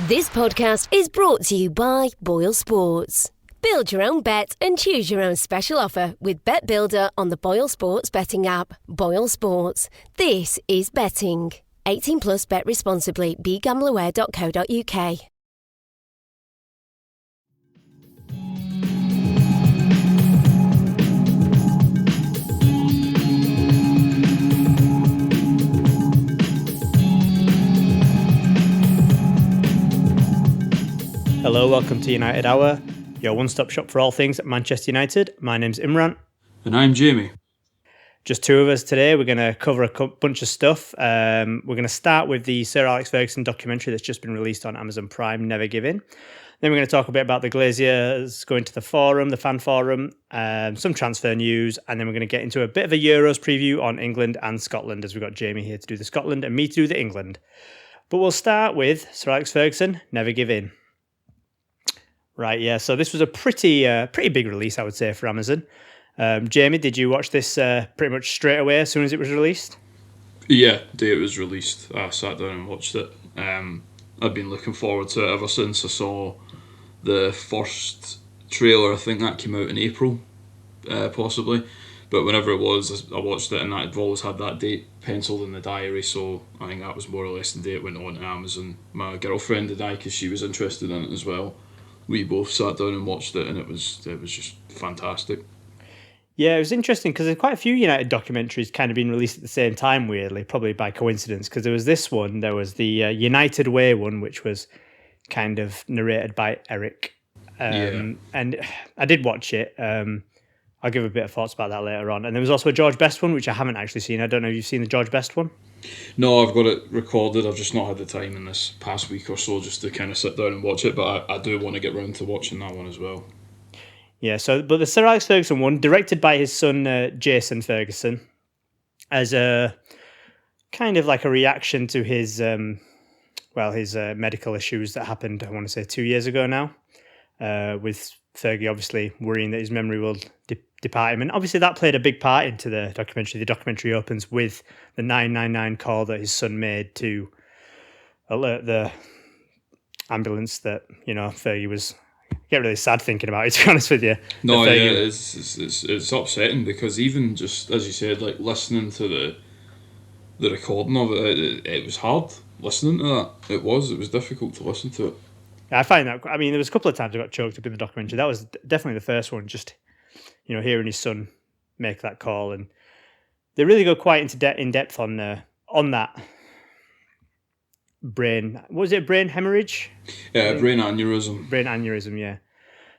This podcast is brought to you by Boyle Sports. Build your own bet and choose your own special offer with Bet Builder on the Boyle Sports betting app. Boyle Sports. This is betting. 18 plus, bet responsibly. BeGambleAware.co.uk. Hello, welcome to United Hour, your one-stop shop for all things Manchester United. My name's Imran. And I'm Jamie. Just two of us today. We're going to cover a bunch of stuff. We're going to start with the Sir Alex Ferguson documentary that's just been released on Amazon Prime, Never Give In. Then we're going to talk a bit about the Glazers going to the forum, the fan forum, some transfer news, and then we're going to get into a bit of a Euros preview on England and Scotland, as we've got Jamie here to do the Scotland and me to do the England. But we'll start with Sir Alex Ferguson, Never Give In. Right, yeah. So this was a pretty big release, I would say, for Amazon. Jamie, did you watch this pretty much straight away as soon as it was released? Yeah, the day it was released, I sat down and watched it. I've been looking forward to it ever since I saw the first trailer. I think that came out in April, possibly. But whenever it was, I watched it, and I've always had that date penciled in the diary. So I think that was more or less the day it went on to Amazon. My girlfriend and I, because she was interested in it as well, we both sat down and watched it, and it was just fantastic. Yeah, it was interesting because there's quite a few United documentaries kind of being released at the same time, weirdly, probably by coincidence, because there was this one, there was the United Way one, which was kind of narrated by Eric. And I did watch it. I'll give a bit of thoughts about that later on. And there was also a George Best one, which I haven't actually seen. I don't know if you've seen the George Best one? No, I've got it recorded. I've just not had the time in this past week or so just to kind of sit down and watch it, but I do want to get round to watching that one as well. Yeah, but the Sir Alex Ferguson one, directed by his son Jason Ferguson, as a kind of like a reaction to his medical issues that happened, I want to say 2 years ago now, with Fergie obviously worrying that his memory will depart him. And obviously that played a big part into the documentary. The documentary opens with the 999 call that his son made to alert the ambulance that, Fergie was... I get really sad thinking about it, to be honest with you. No, yeah, it's upsetting because even just, as you said, like listening to the recording of it, it was hard listening to that. It was difficult to listen to it. I find that, there was a couple of times I got choked up in the documentary. That was definitely the first one, just, hearing his son make that call. And they really go quite in depth on that brain. Was it brain hemorrhage? Yeah, brain aneurysm. Brain aneurysm, yeah.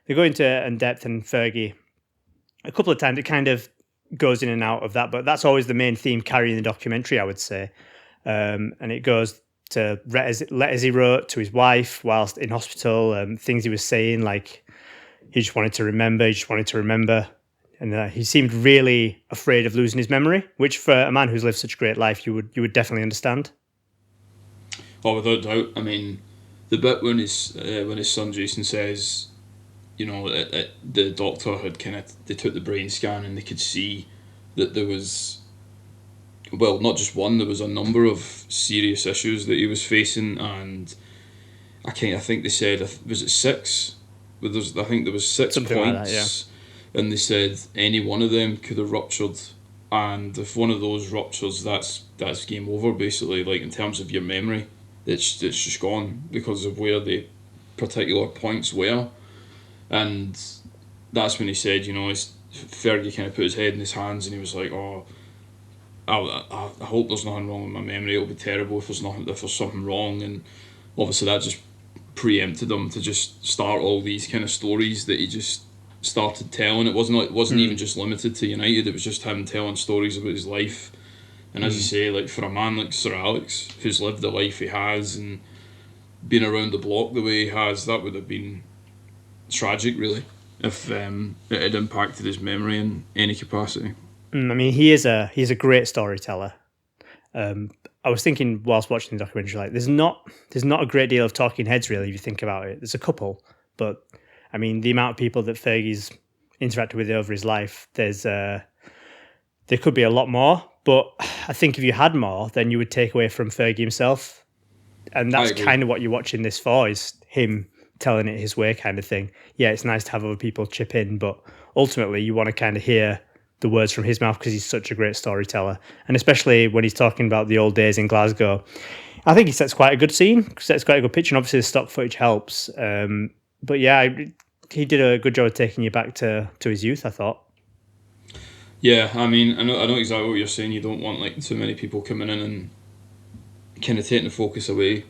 They go into in depth, and Fergie, a couple of times it kind of goes in and out of that, but that's always the main theme carrying the documentary, I would say. And it goes to letters he wrote to his wife whilst in hospital, things he was saying, like he just wanted to remember. And he seemed really afraid of losing his memory, which for a man who's lived such a great life, you would definitely understand. Oh, without doubt. The bit when his son Jason says, the doctor had they took the brain scan and they could see that there was, well, not just one, there was a number of serious issues that he was facing, and I think they said, was it 6? I think there was 6 Something points, like that, yeah. And they said any one of them could have ruptured, and if one of those ruptures, that's game over basically. Like in terms of your memory, it's just gone because of where the particular points were, and that's when he said, Fergie kind of put his head in his hands and he was like, "Oh, I hope there's nothing wrong with my memory. It'll be terrible if there's something wrong." And obviously that just preempted him to just start all these kind of stories that he just started telling. It wasn't even just limited to United. It was just him telling stories about his life. And as you say, like for a man like Sir Alex, who's lived the life he has and been around the block the way he has, that would have been tragic, really, if it had impacted his memory in any capacity. He's a great storyteller. I was thinking whilst watching the documentary, like there's not a great deal of talking heads really if you think about it. There's a couple, but the amount of people that Fergie's interacted with over his life, there could be a lot more. But I think if you had more, then you would take away from Fergie himself. And that's kind of what you're watching this for, is him telling it his way kind of thing. Yeah, it's nice to have other people chip in, but ultimately you want to kind of hear the words from his mouth because he's such a great storyteller. And especially when he's talking about the old days in Glasgow, I think he sets quite a good scene, sets quite a good picture, and obviously the stock footage helps. But yeah, he did a good job of taking you back to his youth, I thought. Yeah, I mean, I know exactly what you're saying. You don't want like too many people coming in and kind of taking the focus away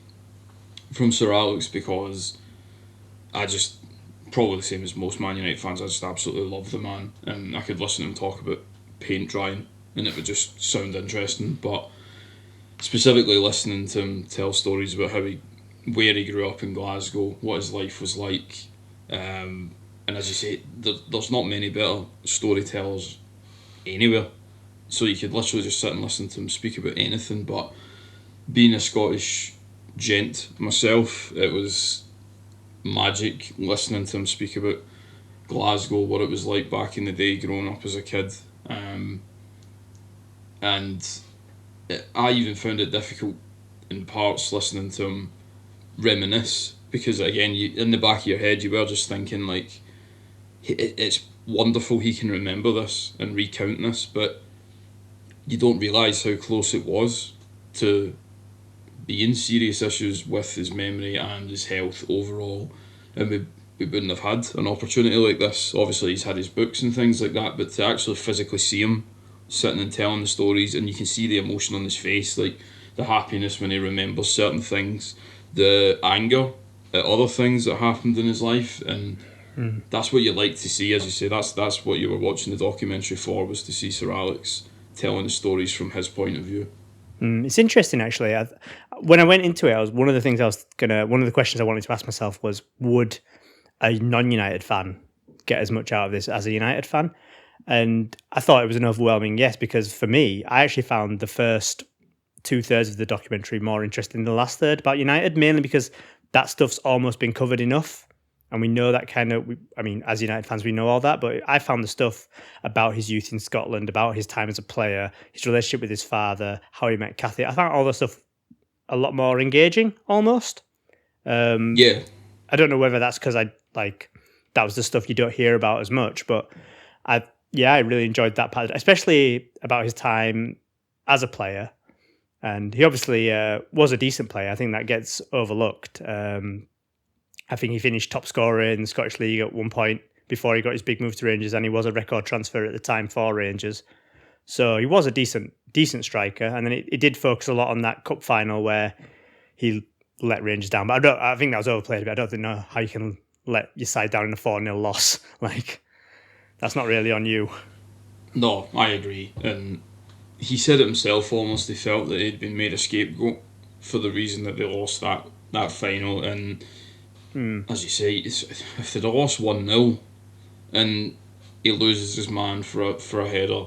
from Sir Alex, because I just, probably the same as most Man United fans, I just absolutely love the man, and I could listen to him talk about paint drying and it would just sound interesting. But specifically listening to him tell stories about where he grew up in Glasgow, what his life was like, and as you say, there's not many better storytellers anywhere, so you could literally just sit and listen to him speak about anything. But being a Scottish gent myself, it was magic listening to him speak about Glasgow, what it was like back in the day growing up as a kid, and I even found it difficult in parts listening to him reminisce, because again, in the back of your head you were just thinking like, it's wonderful he can remember this and recount this, but you don't realise how close it was to being serious issues with his memory and his health overall, and we wouldn't have had an opportunity like this. Obviously he's had his books and things like that, but to actually physically see him sitting and telling the stories, and you can see the emotion on his face, like the happiness when he remembers certain things, the anger at other things that happened in his life, and that's what you like to see. As you say, that's what you were watching the documentary for, was to see Sir Alex telling the stories from his point of view. It's interesting, actually. When I went into it, one of the questions I wanted to ask myself was, would a non-United fan get as much out of this as a United fan? And I thought it was an overwhelming yes, because for me, I actually found the first 2/3 of the documentary more interesting than the last third about United, mainly because that stuff's almost been covered enough. And we know that as United fans, we know all that. But I found the stuff about his youth in Scotland, about his time as a player, his relationship with his father, how he met Cathy. I found all the stuff a lot more engaging, almost. Yeah. I don't know whether that's because that was the stuff you don't hear about as much. But I really enjoyed that part, especially about his time as a player. And he obviously was a decent player. I think that gets overlooked. I think he finished top scorer in the Scottish League at one point before he got his big move to Rangers, and he was a record transfer at the time for Rangers. So he was a decent striker, and then it did focus a lot on that cup final where he let Rangers down. But I think that was overplayed a bit. I don't know how you can let your side down in a 4-0 loss. Like, that's not really on you. No, I agree. And he said it himself almost. He felt that he'd been made a scapegoat for the reason that they lost that final. And as you say, if they'd have lost 1-0 and he loses his man for a header,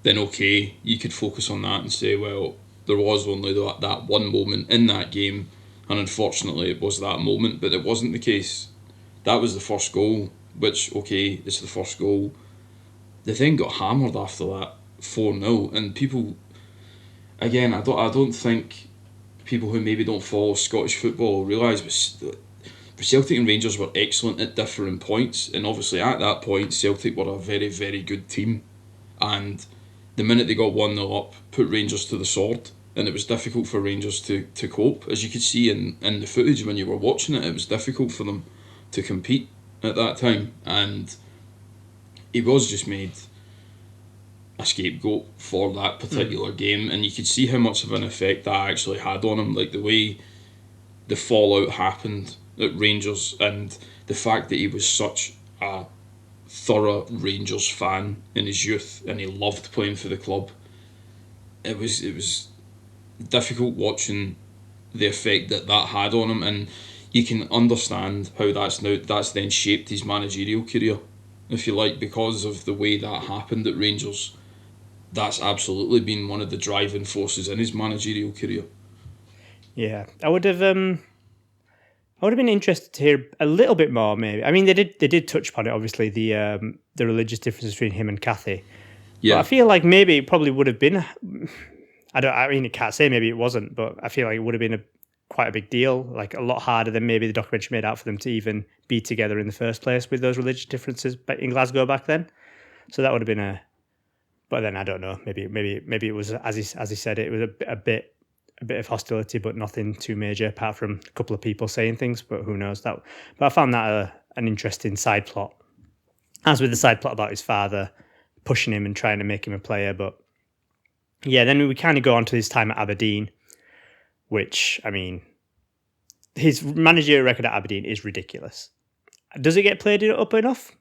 then okay, you could focus on that and say, well, there was only that one moment in that game, and unfortunately it was that moment, but it wasn't the case. That was the first goal, which, okay, it's the first goal. They then got hammered after that, 4-0, and people, again, I don't think people who maybe don't follow Scottish football realise Celtic and Rangers were excellent at different points, and obviously at that point Celtic were a very, very good team, and the minute they got 1-0 up, put Rangers to the sword, and it was difficult for Rangers to cope. As you could see in the footage when you were watching it, it was difficult for them to compete at that time, and he was just made a scapegoat for that particular game, and you could see how much of an effect that actually had on him, like the way the fallout happened at Rangers, and the fact that he was such a thorough Rangers fan in his youth and he loved playing for the club. It was difficult watching the effect that had on him, and you can understand how that's then shaped his managerial career, if you like, because of the way that happened at Rangers. That's absolutely been one of the driving forces in his managerial career. Yeah, I would have been interested to hear a little bit more. Maybe, I mean, they did touch upon it. Obviously, the religious differences between him and Cathy. Yeah, but I feel like maybe it probably would have been. I can't say maybe it wasn't, but I feel like it would have been quite a big deal, like a lot harder than maybe the documentary made out for them to even be together in the first place with those religious differences in Glasgow back then. So that would have been but then I don't know, maybe it was, as he said, it was a bit of hostility, but nothing too major apart from a couple of people saying things, but who knows that. But I found that an interesting side plot, as with the side plot about his father pushing him and trying to make him a player. But yeah, then we kind of go on to his time at Aberdeen, which, I mean, his managerial record at Aberdeen is ridiculous. Does it get played up enough?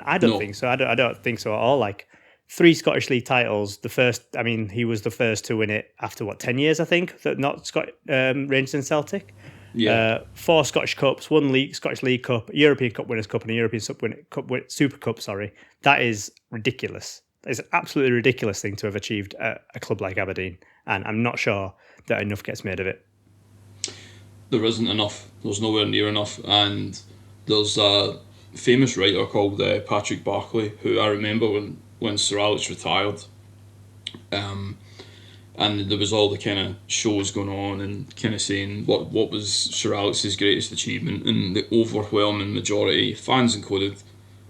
I don't think so. I don't think so at all. Like 3 Scottish League titles. The first, I mean, he was the first to win it after 10 years, I think. Not Rangers and Celtic. Yeah. 4 Scottish Cups, 1 Scottish League Cup, a European Cup Winners' Cup, and a European Super Cup. Sorry, that is ridiculous. It's an absolutely ridiculous thing to have achieved at a club like Aberdeen, and I'm not sure that enough gets made of it. There isn't enough. There's nowhere near enough, and there's a famous writer called Patrick Barclay, who I remember when Sir Alex retired, and there was all the kind of shows going on and kind of saying what was Sir Alex's greatest achievement, and the overwhelming majority, fans included,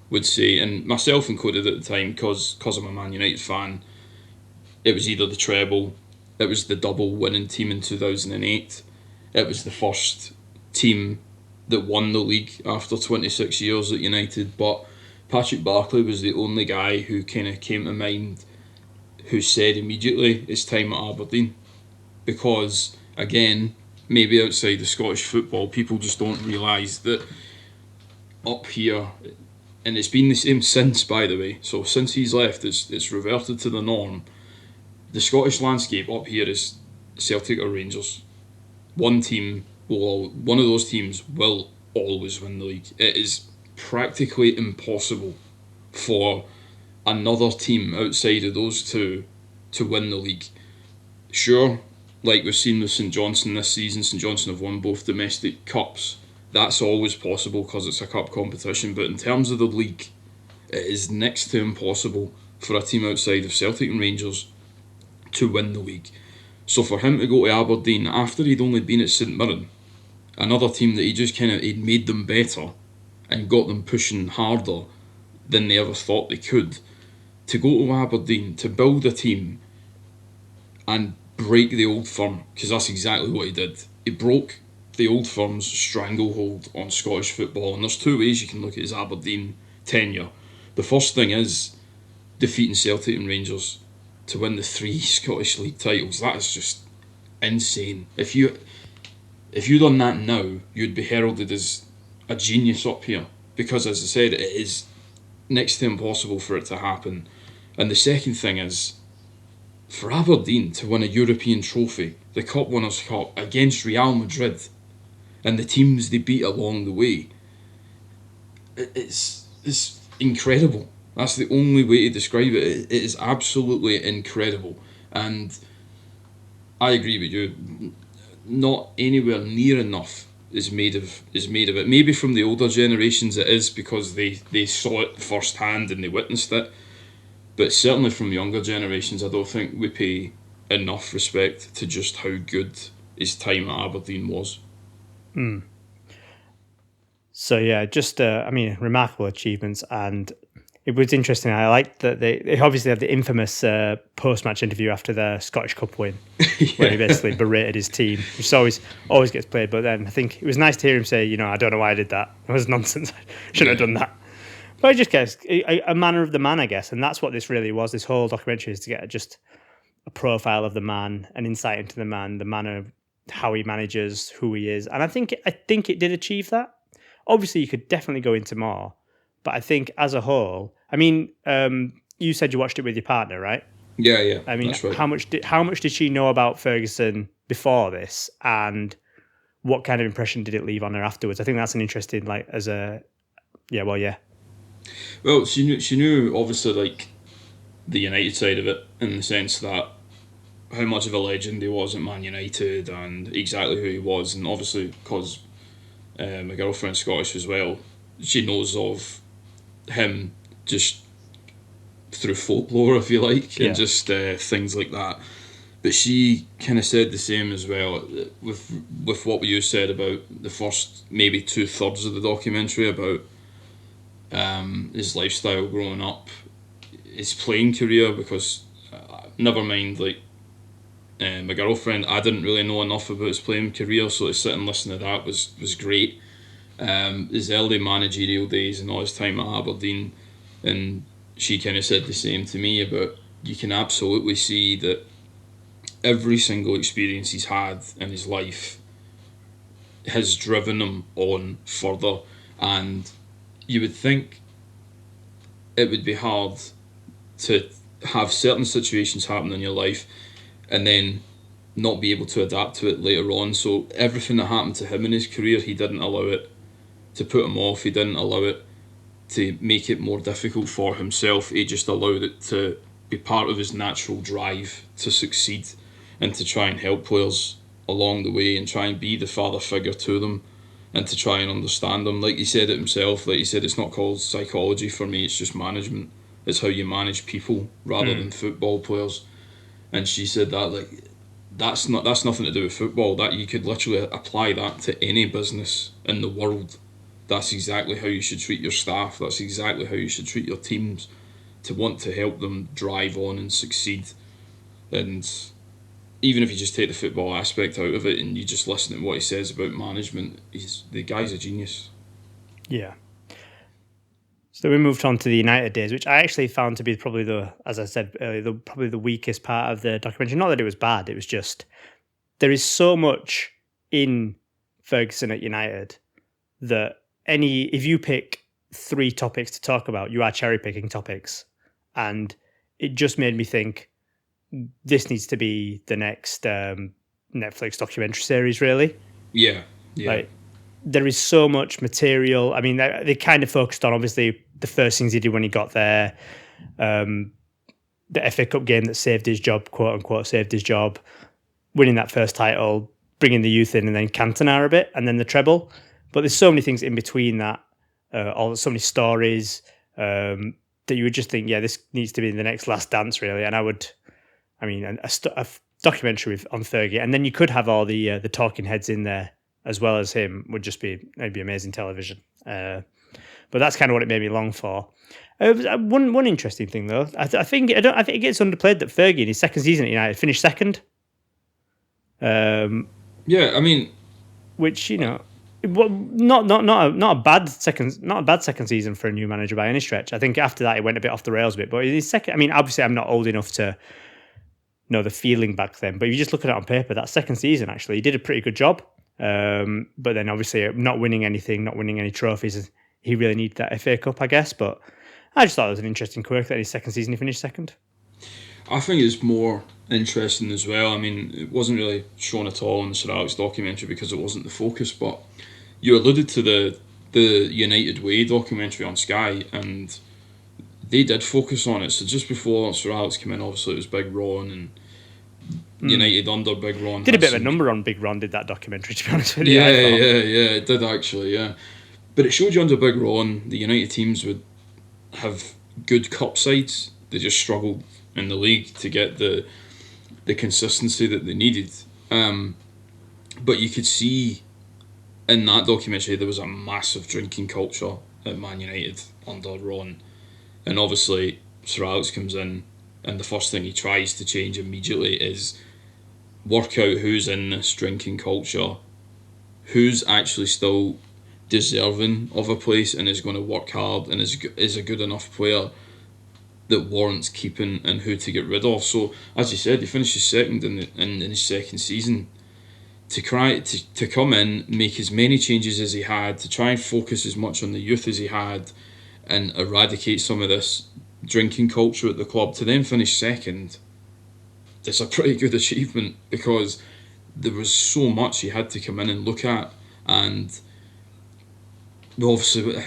would say, and myself included at the time, because I'm a Man United fan, it was either the treble, it was the double winning team in 2008, it was the first team that won the league after 26 years at United. But Patrick Barclay was the only guy who kind of came to mind who said immediately his time at Aberdeen, because again, maybe outside of Scottish football, people just don't realise that up here, and it's been the same since, by the way, so since he's left, it's reverted to the norm. The Scottish landscape up here is Celtic or Rangers. One of those teams will always win the league. It is practically impossible for another team outside of those two to win the league. Sure, like we've seen with St Johnstone this season, St Johnstone have won both domestic cups. That's always possible because it's a cup competition, but in terms of the league, it is next to impossible for a team outside of Celtic and Rangers to win the league. So for him to go to Aberdeen after he'd only been at St Mirren, another team that he'd made them better and got them pushing harder than they ever thought they could, to go to Aberdeen, to build a team and break the old firm, because that's exactly what he did. He broke the old firm's stranglehold on Scottish football, and there's 2 ways you can look at his Aberdeen tenure. The first thing is defeating Celtic and Rangers to win the 3 Scottish League titles. That is just insane. If you done that now, you'd be heralded as a genius up here, because, as I said, it is next to impossible for it to happen. And the second thing is, for Aberdeen to win a European trophy, the Cup Winners' Cup, against Real Madrid and the teams they beat along the way, it's incredible. That's the only way to describe it. It is absolutely incredible. And I agree with you. Not anywhere near enough is made of it. Maybe from the older generations it is, because they saw it firsthand and they witnessed it. But certainly from younger generations, I don't think we pay enough respect to just how good his time at Aberdeen was. So yeah, just remarkable achievements, and it was interesting. I liked that they obviously had the infamous post-match interview after the Scottish Cup win, where he basically berated his team, which always gets played. But then I think it was nice to hear him say, I don't know why I did that. It was nonsense. I shouldn't have done that. But I just guess a manner of the man, I guess, and that's what this really was. This whole documentary is to get just a profile of the man, an insight into the man, the manner of how he manages, who he is, and I think it did achieve that. Obviously, you could definitely go into more, but I think as a whole, I mean, you said you watched it with your partner, right? Yeah. I mean, that's right. how much did she know about Ferguson before this, and what kind of impression did it leave on her afterwards? I think that's an interesting, Well, she knew obviously like the United side of it, in the sense that how much of a legend he was at Man United and exactly who he was, and obviously because my girlfriend's Scottish as well, she knows of him just through folklore, if you like, and just things like that. But she kind of said the same as well, with what you said about the first maybe 2/3 of the documentary about his lifestyle growing up, his playing career, because never mind like my girlfriend, I didn't really know enough about his playing career, so to sit and listen to that was great. His early managerial days and all his time at Aberdeen, and she kind of said the same to me about, you can absolutely see that every single experience he's had in his life has driven him on further, and you would think it would be hard to have certain situations happen in your life and then not be able to adapt to it later on. So everything that happened to him in his career, he didn't allow it to put him off, he didn't allow it to make it more difficult for himself, he just allowed it to be part of his natural drive to succeed and to try and help players along the way and try and be the father figure to them and to try and understand them. Like he said it himself, like he said, it's not called psychology for me, it's just management. It's how you manage people rather than football players. And she said that like that's nothing to do with football, that you could literally apply that to any business in the world. That's exactly how you should treat your staff, that's exactly how you should treat your teams, to want to help them drive on and succeed. And even if you just take the football aspect out of it and you just listen to what he says about management, the guy's a genius. Yeah. So we moved on to the United days, which I actually found to be probably as I said earlier, probably the weakest part of the documentary. Not that it was bad, it was just, there is so much in Ferguson at United that if you pick 3 topics to talk about, you are cherry picking topics. And it just made me think, this needs to be the next Netflix documentary series, really. Yeah. Like, there is so much material. I mean, they kind of focused on, obviously, the first things he did when he got there, the FA Cup game that saved his job, quote unquote, saved his job, winning that first title, bringing the youth in, and then Cantona a bit, and then the treble. But there's so many things in between that, so many stories that you would just think, yeah, this needs to be the next Last Dance, really. And a documentary on Fergie, and then you could have all the talking heads in there as well as him, would just be amazing television. But that's kind of what it made me long for. One interesting thing though, I think it gets underplayed that Fergie in his second season at United finished second. Yeah, I mean, which not a bad second season for a new manager by any stretch. I think after that it went a bit off the rails a bit, but his second. I mean, obviously I'm not old enough to know the feeling back then, but if you just look at it on paper, that second season actually he did a pretty good job. But then obviously not winning anything, not winning any trophies, he really needed that FA Cup, I guess. But I just thought it was an interesting quirk that in his second season he finished second. I think it's more interesting as well. I mean, it wasn't really shown at all in the Sir Alex documentary because it wasn't the focus, but you alluded to the United Way documentary on Sky, and they did focus on it. So just before Sir Alex came in, obviously it was Big Ron and United under Big Ron. Did a bit of a number on Big Ron, did that documentary, to be honest with you. Yeah, it did actually, yeah. But it showed you under Big Ron, the United teams would have good cup sides. They just struggled in the league to get the consistency that they needed. But you could see in that documentary there was a massive drinking culture at Man United under Ron. And obviously Sir Alex comes in and the first thing he tries to change immediately is work out who's in this drinking culture, who's actually still deserving of a place and is going to work hard and is a good enough player that warrants keeping, and who to get rid of. So as you said, he finishes second in his second season. To come in, make as many changes as he had, to try and focus as much on the youth as he had and eradicate some of this drinking culture at the club, to then finish second, it's a pretty good achievement because there was so much he had to come in and look at. And obviously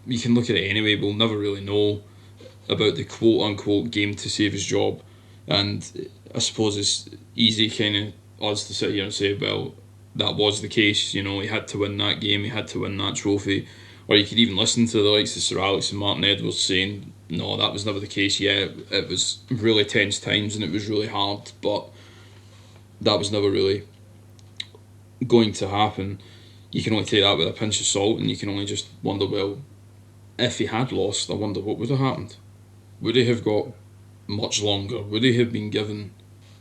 you can look at it anyway, we'll never really know about the quote unquote game to save his job. And I suppose it's easy kind of us to sit here and say, well, that was the case, you know, he had to win that game, he had to win that trophy. Or you could even listen to the likes of Sir Alex and Martin Edwards saying, no, that was never the case. Yeah, it was really tense times and it was really hard, but that was never really going to happen. You can only take that with a pinch of salt, and you can only just wonder, well, if he had lost, I wonder what would have happened. Would he have got much longer? Would he have been given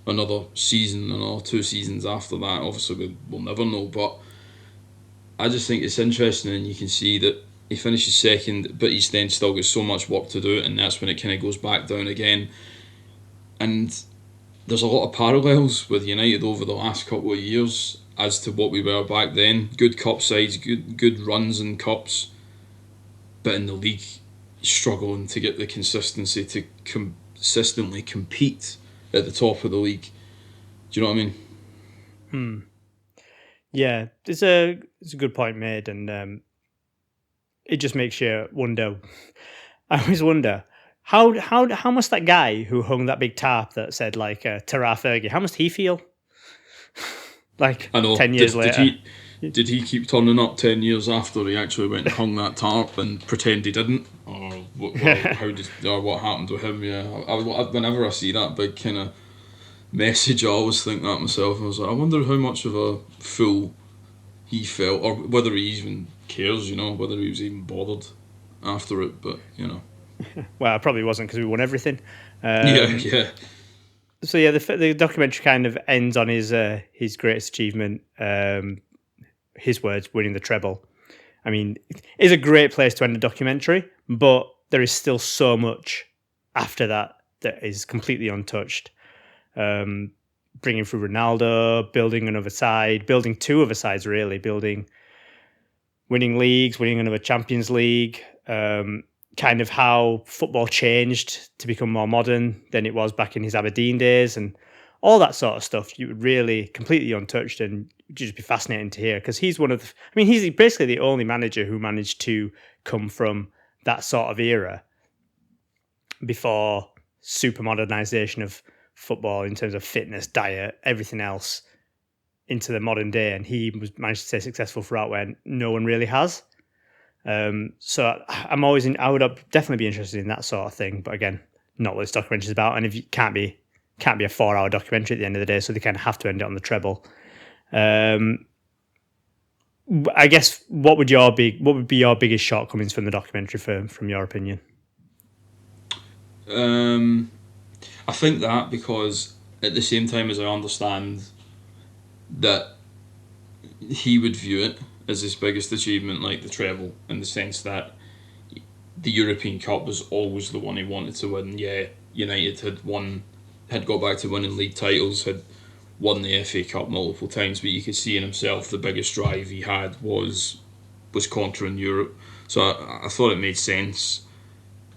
another season, another 2 seasons after that? Obviously, we'll never know, but I just think it's interesting, and you can see that he finishes second, but he's then still got so much work to do, and that's when it kind of goes back down again. And there's a lot of parallels with United over the last couple of years as to what we were back then. Good cup sides, good runs in cups, but in the league, struggling to get the consistency to consistently compete at the top of the league. Do you know what I mean? Yeah, it's a good point made, and it just makes you wonder. I always wonder how must that guy who hung that big tarp that said like "Tara Fergie," how must he feel? Like I know. 10 years later. Did he keep turning up 10 years after he actually went and hung that tarp and pretend he didn't? Or what happened with him? Yeah, whenever I see that big kind of message, I always think that myself. I was like, I wonder how much of a fool he felt, or whether he even cares, whether he was even bothered after it, but, Well, it probably wasn't, because we won everything. Yeah. So yeah, the documentary kind of ends on his greatest achievement, his words, winning the treble. I mean, it's a great place to end a documentary, but there is still so much after that is completely untouched. Bringing through Ronaldo, building another side, building 2 other sides really, winning leagues, winning another Champions League, kind of how football changed to become more modern than it was back in his Aberdeen days, and all that sort of stuff. You would really completely untouched, and it would just be fascinating to hear, because he's he's basically the only manager who managed to come from that sort of era before super modernisation of football in terms of fitness, diet, everything else into the modern day, and he managed to stay successful throughout where no one really has. So I would definitely be interested in that sort of thing, but again, not what this documentary is about. And if you can't be a 4-hour documentary at the end of the day, so they kind of have to end it on the treble. I guess what would be your biggest shortcomings from the documentary from your opinion? I think that, because at the same time as I understand that he would view it as his biggest achievement, like the treble, in the sense that the European Cup was always the one he wanted to win. Yeah, United had got back to winning league titles, had won the FA Cup multiple times, but you could see in himself the biggest drive he had was conquering Europe. So I thought it made sense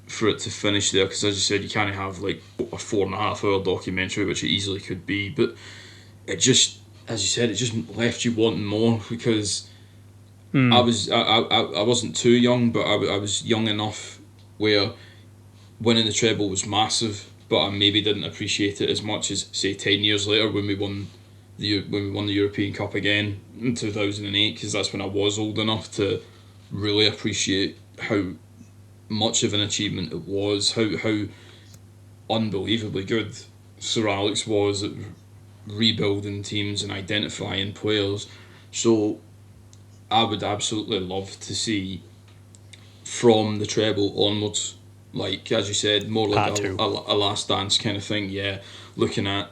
for it to finish there, because as you said, you can't have like a 4.5-hour documentary, which it easily could be, but it just, as you said, it just left you wanting more, because I wasn't too young, but I was young enough where winning the treble was massive, but I maybe didn't appreciate it as much as, say, 10 years later when we won the European Cup again in 2008, because that's when I was old enough to really appreciate how much of an achievement it was, how unbelievably good Sir Alex was at rebuilding teams and identifying players. So I would absolutely love to see from the treble onwards, like as you said, more like a last dance kind of thing. Yeah, looking at,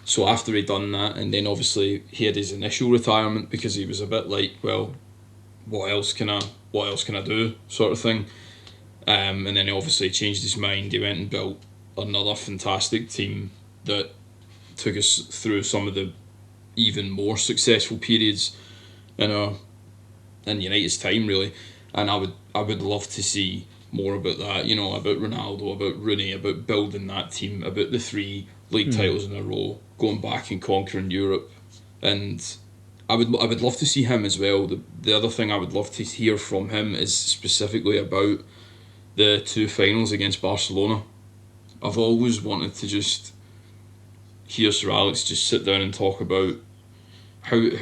so after he'd done that, and then obviously he had his initial retirement, because he was a bit like, well, what else can I do, sort of thing. And then he obviously changed his mind. He went and built another fantastic team that took us through some of the even more successful periods in United's time, really. And I would love to see more about that, about Ronaldo, about Rooney, about building that team, about the 3 league titles in a row, going back and conquering Europe. And I would love to see him as well. The other thing I would love to hear from him is specifically about the 2 finals against Barcelona. I've always wanted to just hear Sir Alex just sit down and talk about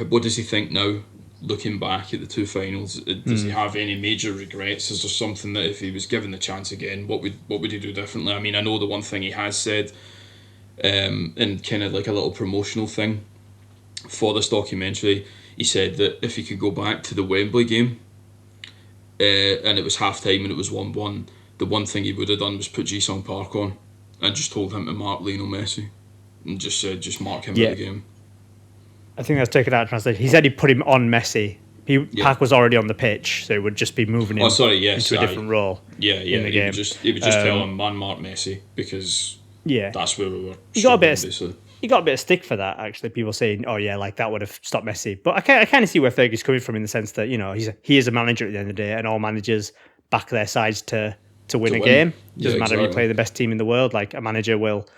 what does he think now, looking back at the 2 finals. Does he have any major regrets? Is there something that, if he was given the chance again, what would he do differently? I know the one thing he has said, in kind of like a little promotional thing, for this documentary, he said that if he could go back to the Wembley game, and it was half time and it was 1-1, the one thing he would have done was put Ji-sung Park on and just told him to mark Lionel Messi and just said, just mark him in the game. I think that's taken out of translation. He said he'd put him on Messi. Park was already on the pitch, so it would just be moving him into a different role. Yeah. In the game. He would just tell him, man, mark Messi, because that's where we were. He got a bit of stick for that, actually. People saying, "Oh yeah, like that would have stopped Messi." But I kind of see where Fergie's coming from in the sense that he is a manager at the end of the day, and all managers back their sides to win a game. Doesn't matter if you play the best team in the world. Like a manager will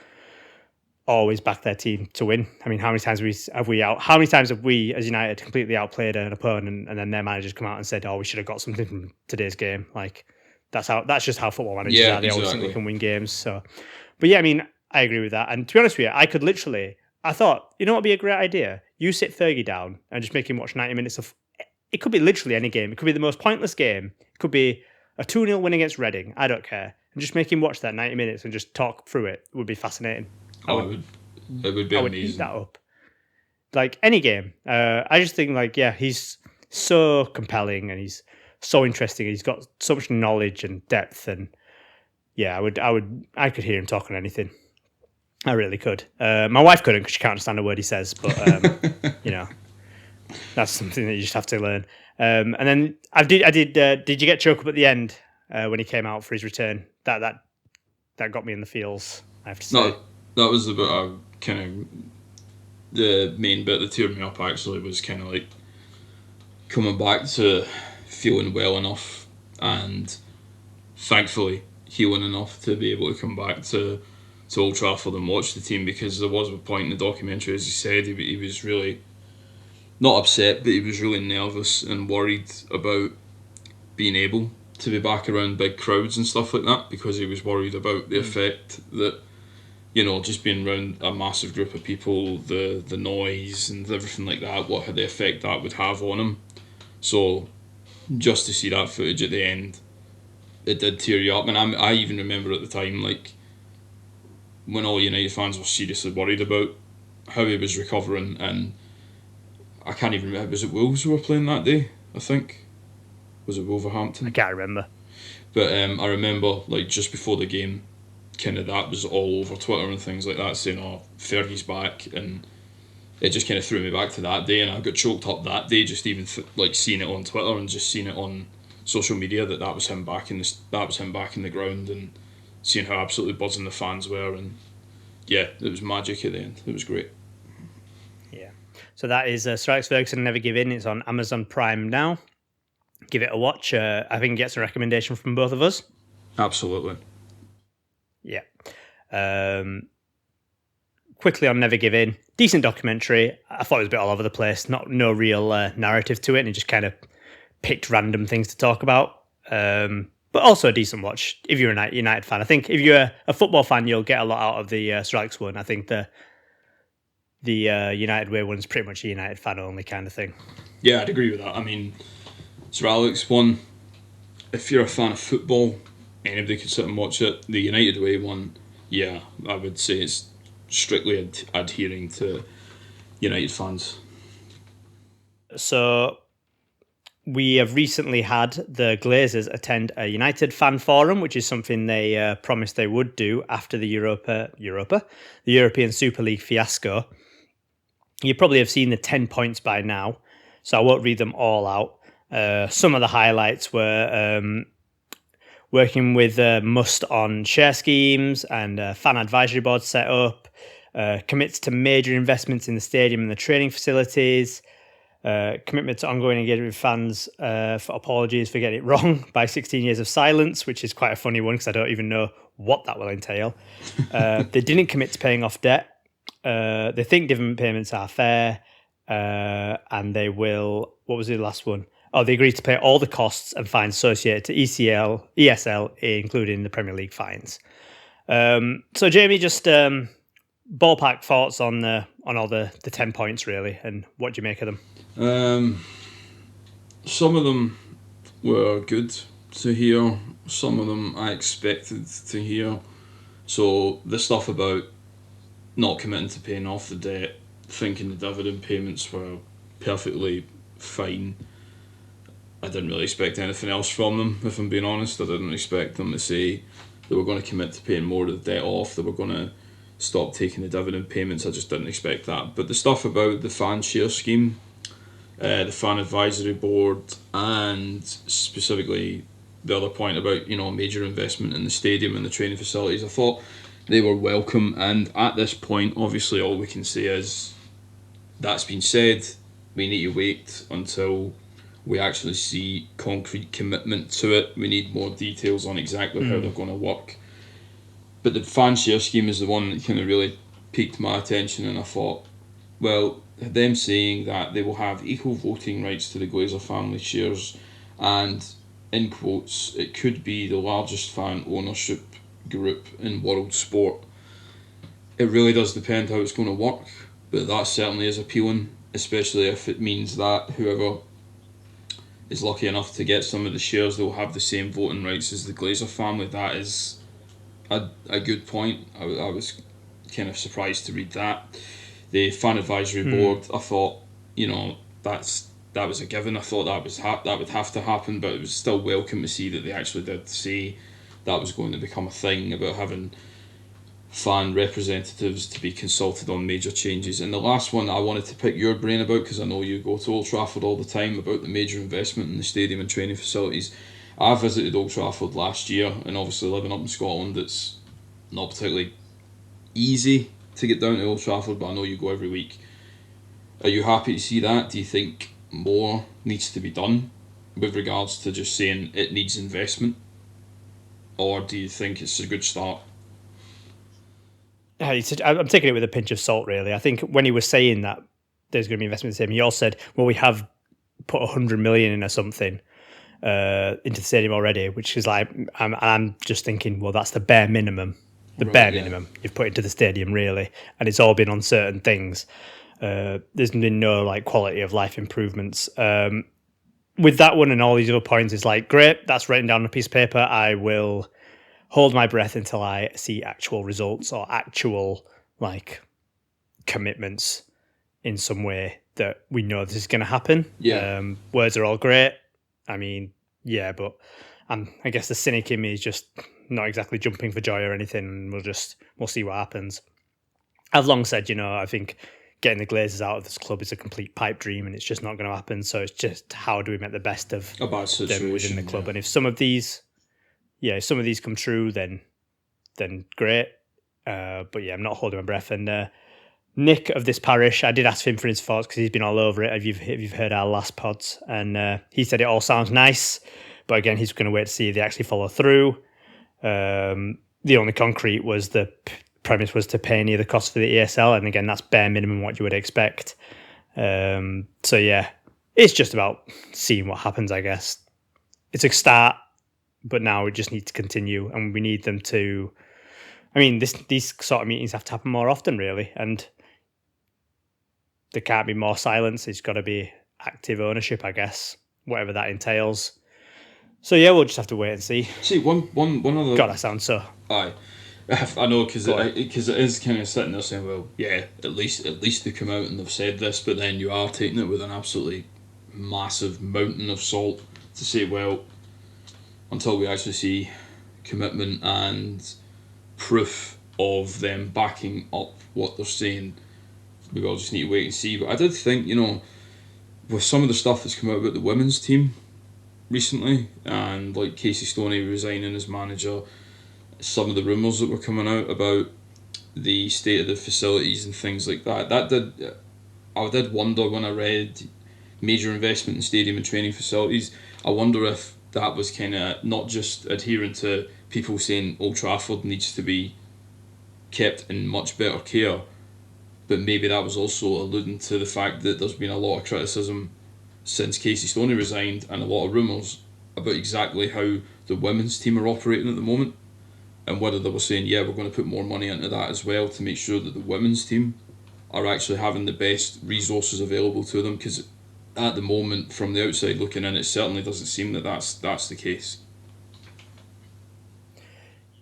always back their team to win. I mean, how many times have we as United completely outplayed an opponent, and then their managers come out and said, "Oh, we should have got something from today's game." Like that's just how football managers are. They always think they can win games. So, but yeah, I mean, I agree with that. And to be honest with you, I thought, you know what would be a great idea? You sit Fergie down and just make him watch 90 minutes of. It could be literally any game. It could be the most pointless game. It could be a 2-0 win against Reading. I don't care. And just make him watch that 90 minutes and just talk through it. It would be fascinating. It would be amazing. I would eat that up. Like any game. I just think he's so compelling and he's so interesting. He's got so much knowledge and depth, and I could hear him talk on anything. I really could. My wife couldn't because she can't understand a word he says, but that's something that you just have to learn. And then did you get choked up at the end when he came out for his return? That got me in the feels, I have to say. No, that was the bit the main bit that teared me up, actually, was kind of like coming back to feeling well enough and thankfully healing enough to be able to come back to Old Trafford and watch the team, because there was a point in the documentary, as he said, he was really not upset, but he was really nervous and worried about being able to be back around big crowds and stuff like that, because he was worried about the effect that, just being around a massive group of people, the noise and everything like that, what the effect that would have on him. So just to see that footage at the end, it did tear you up. And I even remember at the time, like, when all United fans were seriously worried about how he was recovering, and I can't even remember, was it Wolves who were playing that day, I think? Was it Wolverhampton? I can't remember. But I remember, like, just before the game, kind of that was all over Twitter and things like that, saying, "Oh, Fergie's back," and it just kind of threw me back to that day, and I got choked up that day, just even seeing it on Twitter and just seeing it on social media that was him back in the ground, and seeing how absolutely buzzing the fans were, and yeah, it was magic at the end. It was great. Yeah. So that is Sir Alex Ferguson, Never Give In. It's on Amazon Prime now. Give it a watch. I think it gets a recommendation from both of us. Absolutely. Yeah. Quickly on Never Give In. Decent documentary. I thought it was a bit all over the place. No real narrative to it, and it just kind of picked random things to talk about. But also a decent watch if you're a United fan. I think if you're a football fan, you'll get a lot out of the Sir Alex one. I think the United Way one's pretty much a United fan only kind of thing. Yeah, I'd agree with that. I mean, Sir Alex one, if you're a fan of football, anybody could sit and watch it. The United Way one, yeah, I would say it's strictly adhering to United fans. So we have recently had the Glazers attend a United fan forum, which is something they promised they would do after the European Super League fiasco. You probably have seen the 10 points by now, so I won't read them all out. Some of the highlights were working with Must on share schemes and fan advisory board set up, commits to major investments in the stadium and the training facilities, commitment to ongoing engagement with fans, for apologies for getting it wrong by 16 years of silence, which is quite a funny one because I don't even know what that will entail. They didn't commit to paying off debt. They think dividend payments are fair, and they will... What was the last one? Oh, they agreed to pay all the costs and fines associated to ESL, including the Premier League fines. So, Jamie, just ballpark thoughts on all the 10 points, really, and what do you make of them? Some of them were good to hear. Some of them I expected to hear. So the stuff about not committing to paying off the debt, thinking the dividend payments were perfectly fine. I didn't really expect anything else from them, if I'm being honest. I didn't expect them to say they were going to commit to paying more of the debt off, they were going to stop taking the dividend payments. I just didn't expect that. But the stuff about the fan share scheme, the fan advisory board, and specifically the other point about, major investment in the stadium and the training facilities, I thought they were welcome. And at this point, obviously, all we can say is that's been said. We need to wait until we actually see concrete commitment to it. We need more details on exactly how they're going to work. But the fan share scheme is the one that kind of really piqued my attention, and I thought, well, them saying that they will have equal voting rights to the Glazer family shares, and in quotes, it could be the largest fan ownership group in world sport. It really does depend how it's going to work, but that certainly is appealing, especially if it means that whoever is lucky enough to get some of the shares, they'll have the same voting rights as the Glazer family. That is a good point. I was kind of surprised to read that. The fan advisory board, I thought, that was a given. I thought that would have to happen, but it was still welcome to see that they actually did say that was going to become a thing, about having fan representatives to be consulted on major changes. And the last one I wanted to pick your brain about, because I know you go to Old Trafford all the time, about the major investment in the stadium and training facilities. I visited Old Trafford last year, and obviously living up in Scotland, it's not particularly easy to get down to Old Trafford, but I know you go every week. Are you happy to see that? Do you think more needs to be done with regards to just saying it needs investment? Or do you think it's a good start? I'm taking it with a pinch of salt, really. I think when he was saying that there's going to be investment in the stadium, he also said, well, we have put 100 million in or something into the stadium already, which is like, I'm just thinking, well, that's the bare minimum. Minimum you've put into the stadium, really. And it's all been on certain things. There's been no like quality of life improvements. With that one and all these other points, it's like, great, that's written down on a piece of paper. I will hold my breath until I see actual results or actual like commitments in some way that we know this is going to happen. Yeah. Words are all great. I mean, yeah, but I guess the cynic in me is just not exactly jumping for joy or anything. We'll see what happens. I've long said, I think getting the Glazers out of this club is a complete pipe dream, and it's just not going to happen. So it's just, how do we make the best of a bad situation them within the club? Yeah. And if some of these come true, then great. But yeah, I'm not holding my breath. And Nick of this parish, I did ask him for his thoughts because he's been all over it. If you've heard our last pods, and he said it all sounds nice, but again, he's going to wait to see if they actually follow through. The only concrete was the premise was to pay any of the costs for the ESL, and again, that's bare minimum what you would expect. So yeah, it's just about seeing what happens, I guess. It's a start, but now we just need to continue, and we need them to. I mean, these sort of meetings have to happen more often, really, and there can't be more silence. It's got to be active ownership, I guess, whatever that entails. So yeah, we'll just have to wait and see. See, one other. God, I sound so. Aye, I know, because it is kind of sitting there saying, well, yeah, at least they come out and they've said this, but then you are taking it with an absolutely massive mountain of salt to say, well, until we actually see commitment and proof of them backing up what they're saying, we all just need to wait and see. But I did think, with some of the stuff that's come out about the women's team recently, and like Casey Stoney resigning as manager, some of the rumours that were coming out about the state of the facilities and things like that, I did wonder when I read major investment in stadium and training facilities, I wonder if that was kind of not just adhering to people saying Old Trafford needs to be kept in much better care, but maybe that was also alluding to the fact that there's been a lot of criticism since Casey Stoney resigned, and a lot of rumours about exactly how the women's team are operating at the moment, and whether they were saying, yeah, we're going to put more money into that as well to make sure that the women's team are actually having the best resources available to them, because at the moment, from the outside looking in, it certainly doesn't seem that that's the case.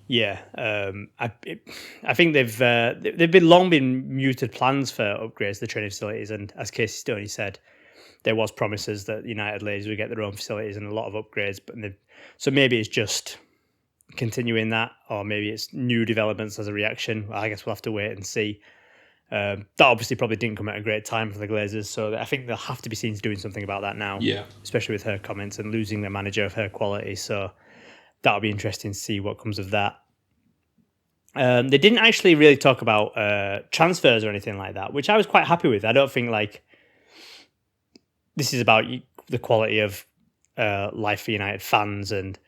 Yeah, I think they've been long been muted plans for upgrades to the training facilities, and as Casey Stoney said, there was promises that United ladies would get their own facilities and a lot of upgrades, so maybe it's just continuing that, or maybe it's new developments as a reaction. Well, I guess we'll have to wait and see. That obviously probably didn't come at a great time for the Glazers, so I think they'll have to be seen doing something about that now. Yeah, especially with her comments and losing the manager of her quality. So that'll be interesting to see what comes of that. They didn't actually really talk about transfers or anything like that, which I was quite happy with. I don't think this is about the quality of life for United fans and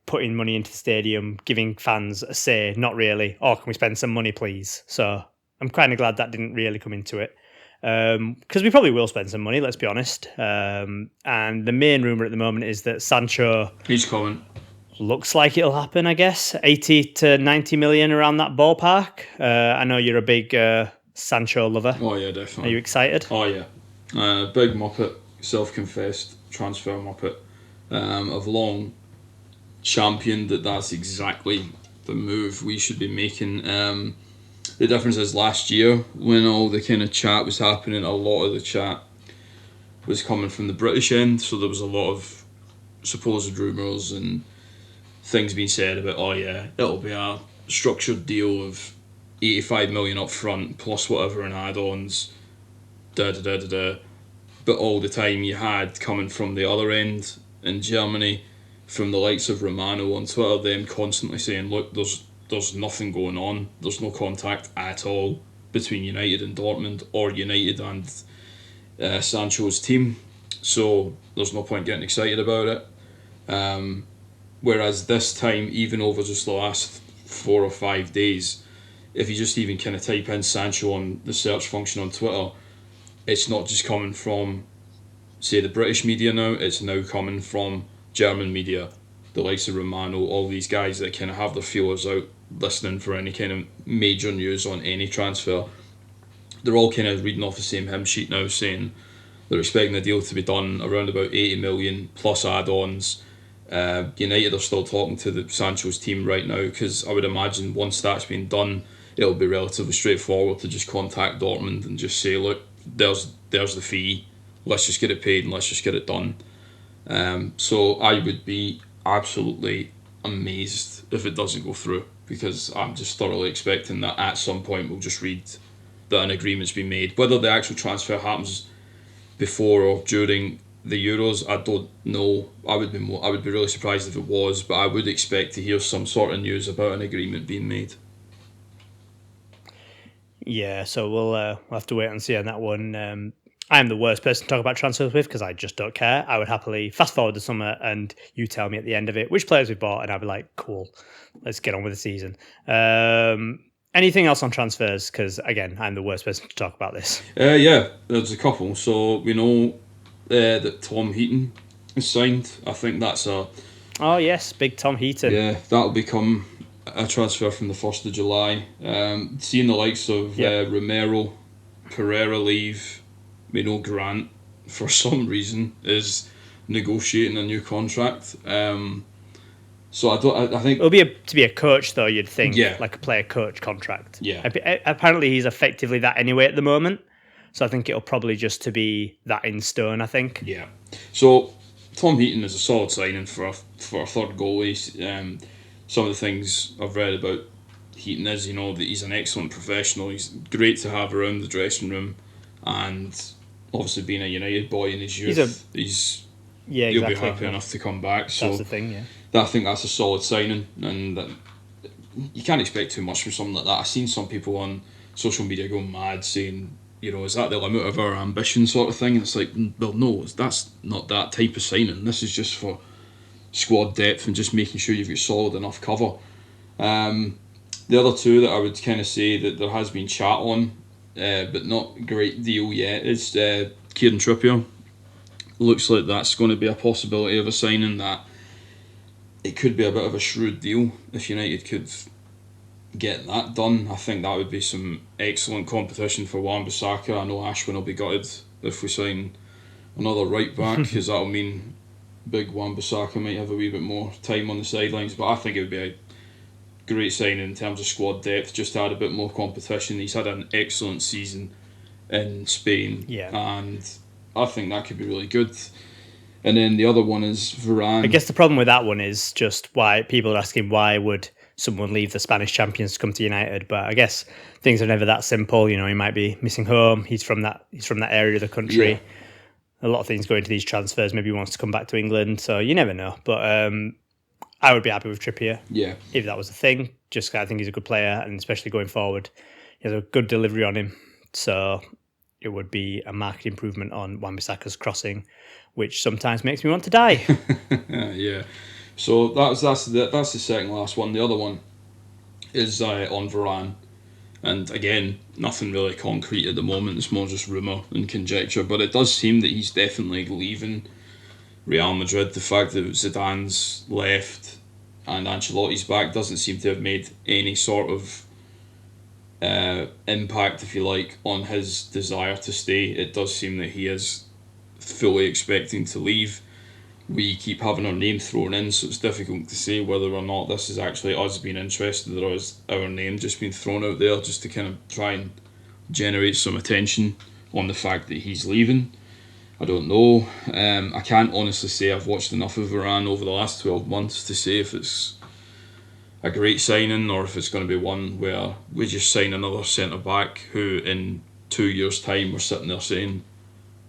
putting money into the stadium, giving fans a say. Not really. Oh, can we spend some money, please? So I'm kind of glad that didn't really come into it. Because we probably will spend some money, let's be honest. And the main rumour at the moment is that Sancho... He's coming. Looks like it'll happen, I guess. 80 to 90 million around that ballpark. I know you're a big Sancho lover. Oh, yeah, definitely. Are you excited? Oh, yeah. Big Muppet, self-confessed transfer Muppet. I've long championed that's exactly the move we should be making. The difference is last year, when all the kind of chat was happening, a lot of the chat was coming from the British end, so there was a lot of supposed rumours and things being said about, oh yeah, it'll be a structured deal of 85 million up front plus whatever in add-ons, but all the time you had coming from the other end in Germany, from the likes of Romano on Twitter, them constantly saying, look, there's nothing going on, there's no contact at all between United and Dortmund or United and Sancho's team, so there's no point getting excited about it. Whereas this time, even over just the last 4 or 5 days, if you just even kind of type in Sancho on the search function on Twitter, it's not just coming from, say, the British media now, it's now coming from German media, the likes of Romano, all these guys that kind of have their feelers out, listening for any kind of major news on any transfer. They're all kind of reading off the same hymn sheet now, saying they're expecting the deal to be done around about 80 million plus add-ons. United are still talking to the Sancho's team right now, because I would imagine once that's been done, it'll be relatively straightforward to just contact Dortmund and just say, look, there's the fee, let's just get it paid and let's just get it done. So I would be absolutely amazed if it doesn't go through, because I'm just thoroughly expecting that at some point we'll just read that an agreement's been made. Whether the actual transfer happens before or during the Euros, I don't know. I would be really surprised if it was, but I would expect to hear some sort of news about an agreement being made. Yeah, so we'll have to wait and see on that one. I'm the worst person to talk about transfers with because I just don't care. I would happily fast forward the summer and you tell me at the end of it which players we bought, and I'd be like, cool, let's get on with the season. Anything else on transfers? Because again, I'm the worst person to talk about this. Yeah, there's a couple. So we know that Tom Heaton is signed. I think that's a... Oh yes, big Tom Heaton. Yeah, that'll become a transfer from the 1st of July. Seeing the likes of Romero, Pereira leave, we know Grant, for some reason, is negotiating a new contract. So I think it'll be to be a coach though. You'd think, yeah, like a player-coach contract. Yeah. Apparently, he's effectively that anyway at the moment. So I think it'll probably just to be that in stone. I think. Yeah. So Tom Heaton is a solid signing for a third goalie. Some of the things I've read about Heaton is, that he's an excellent professional. He's great to have around the dressing room, and obviously being a United boy in his youth, he'll be happy enough to come back. So that's the thing, yeah. I think that's a solid signing, and you can't expect too much from something like that. I've seen some people on social media go mad saying, is that the limit of our ambition sort of thing? And it's like, well, no, that's not that type of signing. This is just for squad depth and just making sure you've got solid enough cover. The other two that I would kind of say that there has been chat on, but not a great deal yet, is Kieran Trippier. Looks like that's going to be a possibility of a signing that it could be a bit of a shrewd deal if United could get that done. I think that would be some excellent competition for Wan-Bissaka. I know Ashwin will be gutted if we sign another right back, because that'll mean Big Wan-Bissaka might have a wee bit more time on the sidelines, but I think it would be a great signing in terms of squad depth, just to add a bit more competition. He's had an excellent season in Spain, and I think that could be really good. And then the other one is Varane. I guess the problem with that one is just why people are asking why would someone leave the Spanish champions to come to United, but I guess things are never that simple. You know, he might be missing home. He's from that area of the country. Yeah. A lot of things go into these transfers. Maybe he wants to come back to England, so you never know. But I would be happy with Trippier. Yeah, if that was a thing. Just I think he's a good player, and especially going forward, he has a good delivery on him. So it would be a marked improvement on Wan-Bissaka's crossing, which sometimes makes me want to die. Yeah. So that's the second last one. The other one is on Varane, and again, nothing really concrete at the moment. It's more just rumour and conjecture, but it does seem that he's definitely leaving Real Madrid. The fact that Zidane's left and Ancelotti's back doesn't seem to have made any sort of impact, if you like, on his desire to stay. It does seem that he is fully expecting to leave. We keep having our name thrown in, so it's difficult to say whether or not this is actually us being interested or is our name just being thrown out there just to kind of try and generate some attention on the fact that he's leaving. I don't know. I can't honestly say I've watched enough of Varane over the last 12 months to say if it's a great signing or if it's going to be one where we just sign another centre-back who in 2 years' time we're sitting there saying,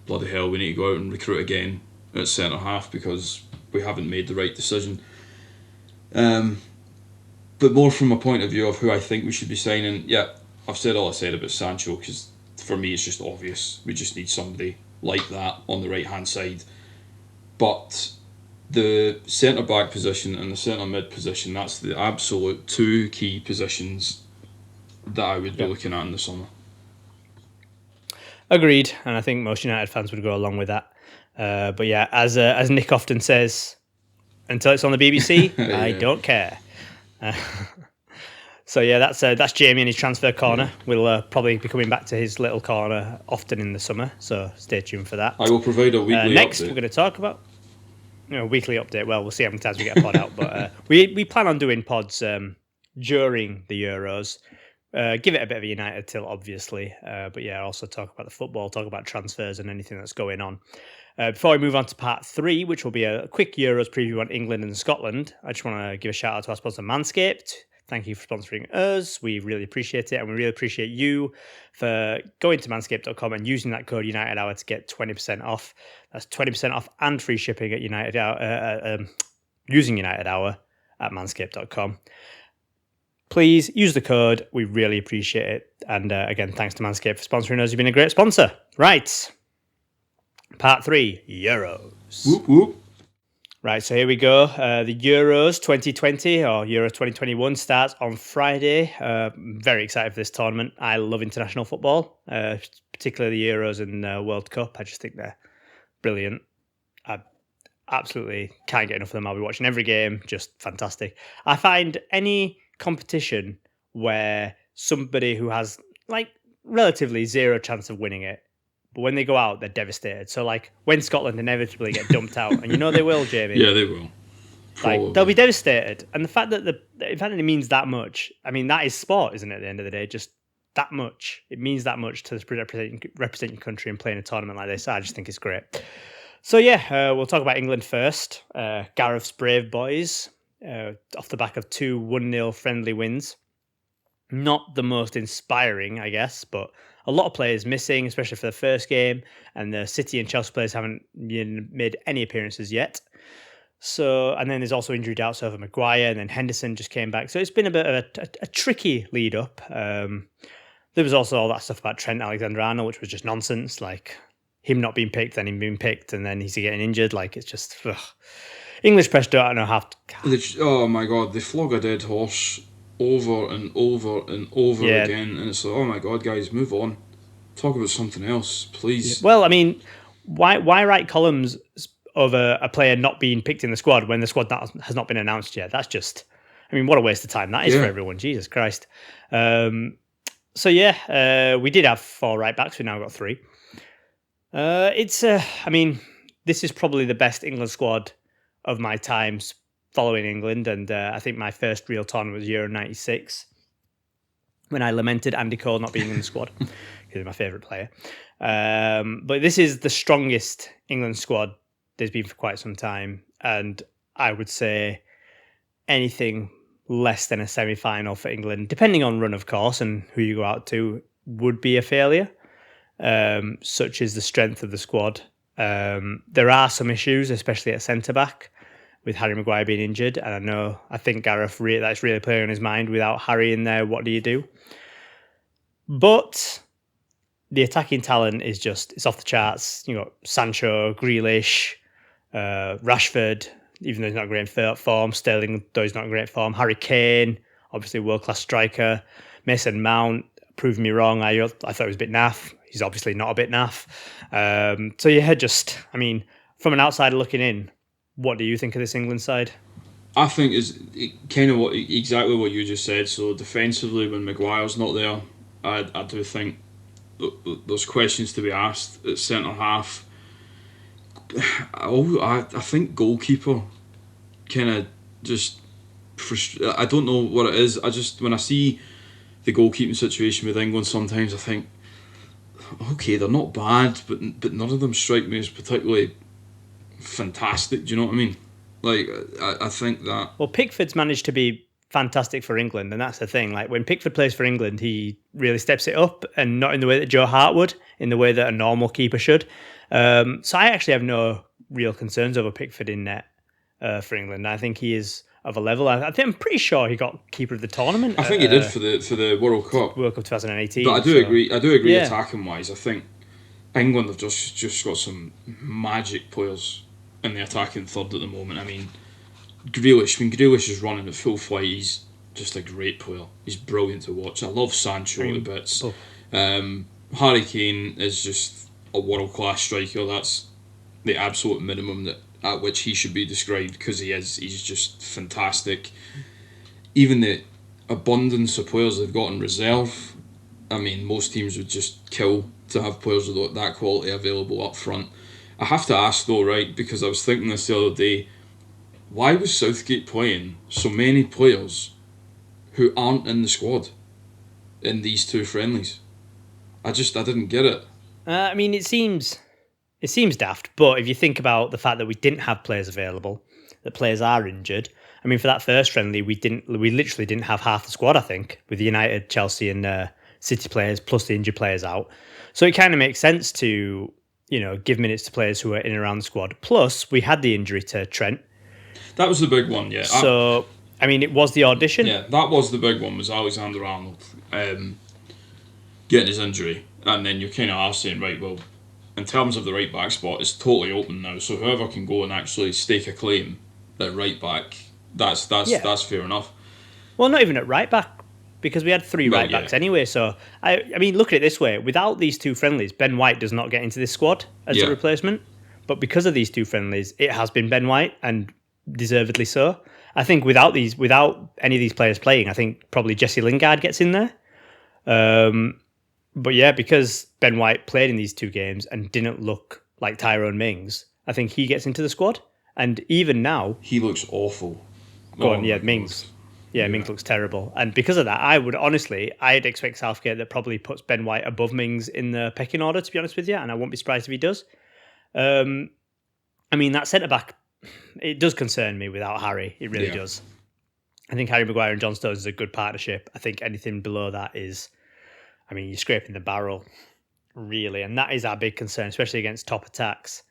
bloody hell, we need to go out and recruit again at centre-half because we haven't made the right decision. But more from a point of view of who I think we should be signing, yeah, I've said all I said about Sancho because for me it's just obvious. We just need somebody like that on the right-hand side. But the centre-back position and the centre-mid position, that's the absolute two key positions that I would be looking at in the summer. Agreed, and I think most United fans would go along with that. But yeah, as Nick often says, until it's on the BBC, I don't care. So yeah, that's Jamie and his transfer corner. We'll probably be coming back to his little corner often in the summer, so stay tuned for that. I will provide a weekly next, update. We're going to talk about weekly update. Well, we'll see how many times we get a pod out, but we plan on doing pods during the Euros. Give it a bit of a United tilt, obviously, but yeah, also talk about the football, talk about transfers and anything that's going on. Before we move on to part 3, which will be a quick Euros preview on England and Scotland, I just want to give a shout out to our sponsor Manscaped. Thank you for sponsoring us. We really appreciate it, and we really appreciate you for going to manscaped.com and using that code United Hour to get 20% off. That's 20% off and free shipping at United Hour, using United Hour at manscaped.com. Please use the code. We really appreciate it. And again, thanks to Manscaped for sponsoring us. You've been a great sponsor. Right. Part 3, Euros. Whoop, whoop. Right, so here we go. The Euros 2020 or Euro 2021 starts on Friday. Very excited for this tournament. I love international football, particularly the Euros and World Cup. I just think they're brilliant. I absolutely can't get enough of them. I'll be watching every game. Just fantastic. I find any competition where somebody who has like relatively zero chance of winning it, but when they go out, they're devastated. So, like, when Scotland inevitably get dumped out, and you know they will, Jamie. Yeah, they will. Like, they'll be devastated. And the fact that it means that much, I mean, that is sport, isn't it, at the end of the day? Just that much. It means that much to represent your country and play in a tournament like this. I just think it's great. So, yeah, we'll talk about England first. Gareth's Brave Boys, off the back of 2 1-0 friendly wins. Not the most inspiring, I guess, but a lot of players missing, especially for the first game, and the City and Chelsea players haven't made any appearances yet. So, and then there's also injury doubts over Maguire, and then Henderson just came back. So it's been a bit of a tricky lead up. There was also all that stuff about Trent Alexander-Arnold, which was just nonsense, like him not being picked, then him being picked, and then he's getting injured. Like, it's just English press don't know how to. Oh my God, they flog a dead horse over and over and over again, and it's like, oh my God, guys, move on. Talk about something else, please. Well, I mean, why write columns over a player not being picked in the squad when the squad has not been announced yet? That's just, I mean, what a waste of time that is for everyone. Jesus Christ. So yeah, we did have 4 right backs. We've now got 3. I mean, this is probably the best England squad of my times following England, and I think my first real tournament was Euro '96, when I lamented Andy Cole not being in the squad because he's my favourite player. But this is the strongest England squad there's been for quite some time, and I would say anything less than a semi-final for England, depending on run, of course, and who you go out to, would be a failure. Such is the strength of the squad. There are some issues, especially at centre-back, with Harry Maguire being injured, and I think Gareth, that's really playing on his mind. Without Harry in there, what do you do? But the attacking talent is it's off the charts. You got Sancho, Grealish, Rashford, even though he's not great in form. Sterling, though he's not in great form. Harry Kane, obviously world-class striker. Mason Mount, proved me wrong. I thought he was a bit naff. He's obviously not a bit naff. So yeah, from an outsider looking in, what do you think of this England side? I think is kind of exactly what you just said. So defensively, when Maguire's not there, I do think there's questions to be asked at centre half. I think goalkeeper kind of just I don't know what it is. When I see the goalkeeping situation with England, sometimes I think, okay, they're not bad, but none of them strike me as particularly fantastic. Do you know what I mean? Like, I think that... Well, Pickford's managed to be fantastic for England, and that's the thing. Like, when Pickford plays for England, he really steps it up, and not in the way that Joe Hart would, in the way that a normal keeper should. So I actually have no real concerns over Pickford in net for England. I think he is of a level. I'm pretty sure he got keeper of the tournament. I think he did for the World Cup. World Cup 2018. But I do agree. Yeah. Attacking wise, I think England have just got some magic players in the attacking third at the moment. I mean, Grealish. When Grealish is running at full flight, he's just a great player. He's brilliant to watch. I love Sancho to bits. Harry Kane is just a world-class striker. That's the absolute minimum at which he should be described, because he is. He's just fantastic. Even the abundance of players they've got in reserve, I mean, most teams would just kill to have players with that quality available up front. I have to ask though, right, because I was thinking this the other day, why was Southgate playing so many players who aren't in the squad in these two friendlies? I didn't get it. I mean, it seems daft, but if you think about the fact that we didn't have players available, that players are injured. I mean, for that first friendly, we literally didn't have half the squad, I think, with the United, Chelsea and City players plus the injured players out. So it kind of makes sense to, give minutes to players who are in and around the squad. Plus, we had the injury to Trent. That was the big one, yeah. So, it was the audition. Yeah, that was the big one, was Alexander-Arnold getting his injury. And then you kind of are saying, right, well, in terms of the right back spot, it's totally open now. So whoever can go and actually stake a claim at right back, that's fair enough. Well, not even at right back, because we had three right backs anyway. So, I mean, look at it this way. Without these two friendlies, Ben White does not get into this squad as a replacement. But because of these two friendlies, it has been Ben White, and deservedly so. I think without any of these players playing, I think probably Jesse Lingard gets in there. But yeah, because Ben White played in these two games and didn't look like Tyrone Mings, I think he gets into the squad. And even now... He looks awful. Mings. Yeah, Mings looks terrible. And because of that, I'd expect Southgate that probably puts Ben White above Mings in the pecking order, to be honest with you, and I won't be surprised if he does. That centre-back, it does concern me without Harry. It really does. I think Harry Maguire and John Stones is a good partnership. I think anything below that is... you're scraping the barrel, really. And that is our big concern, especially against top attacks,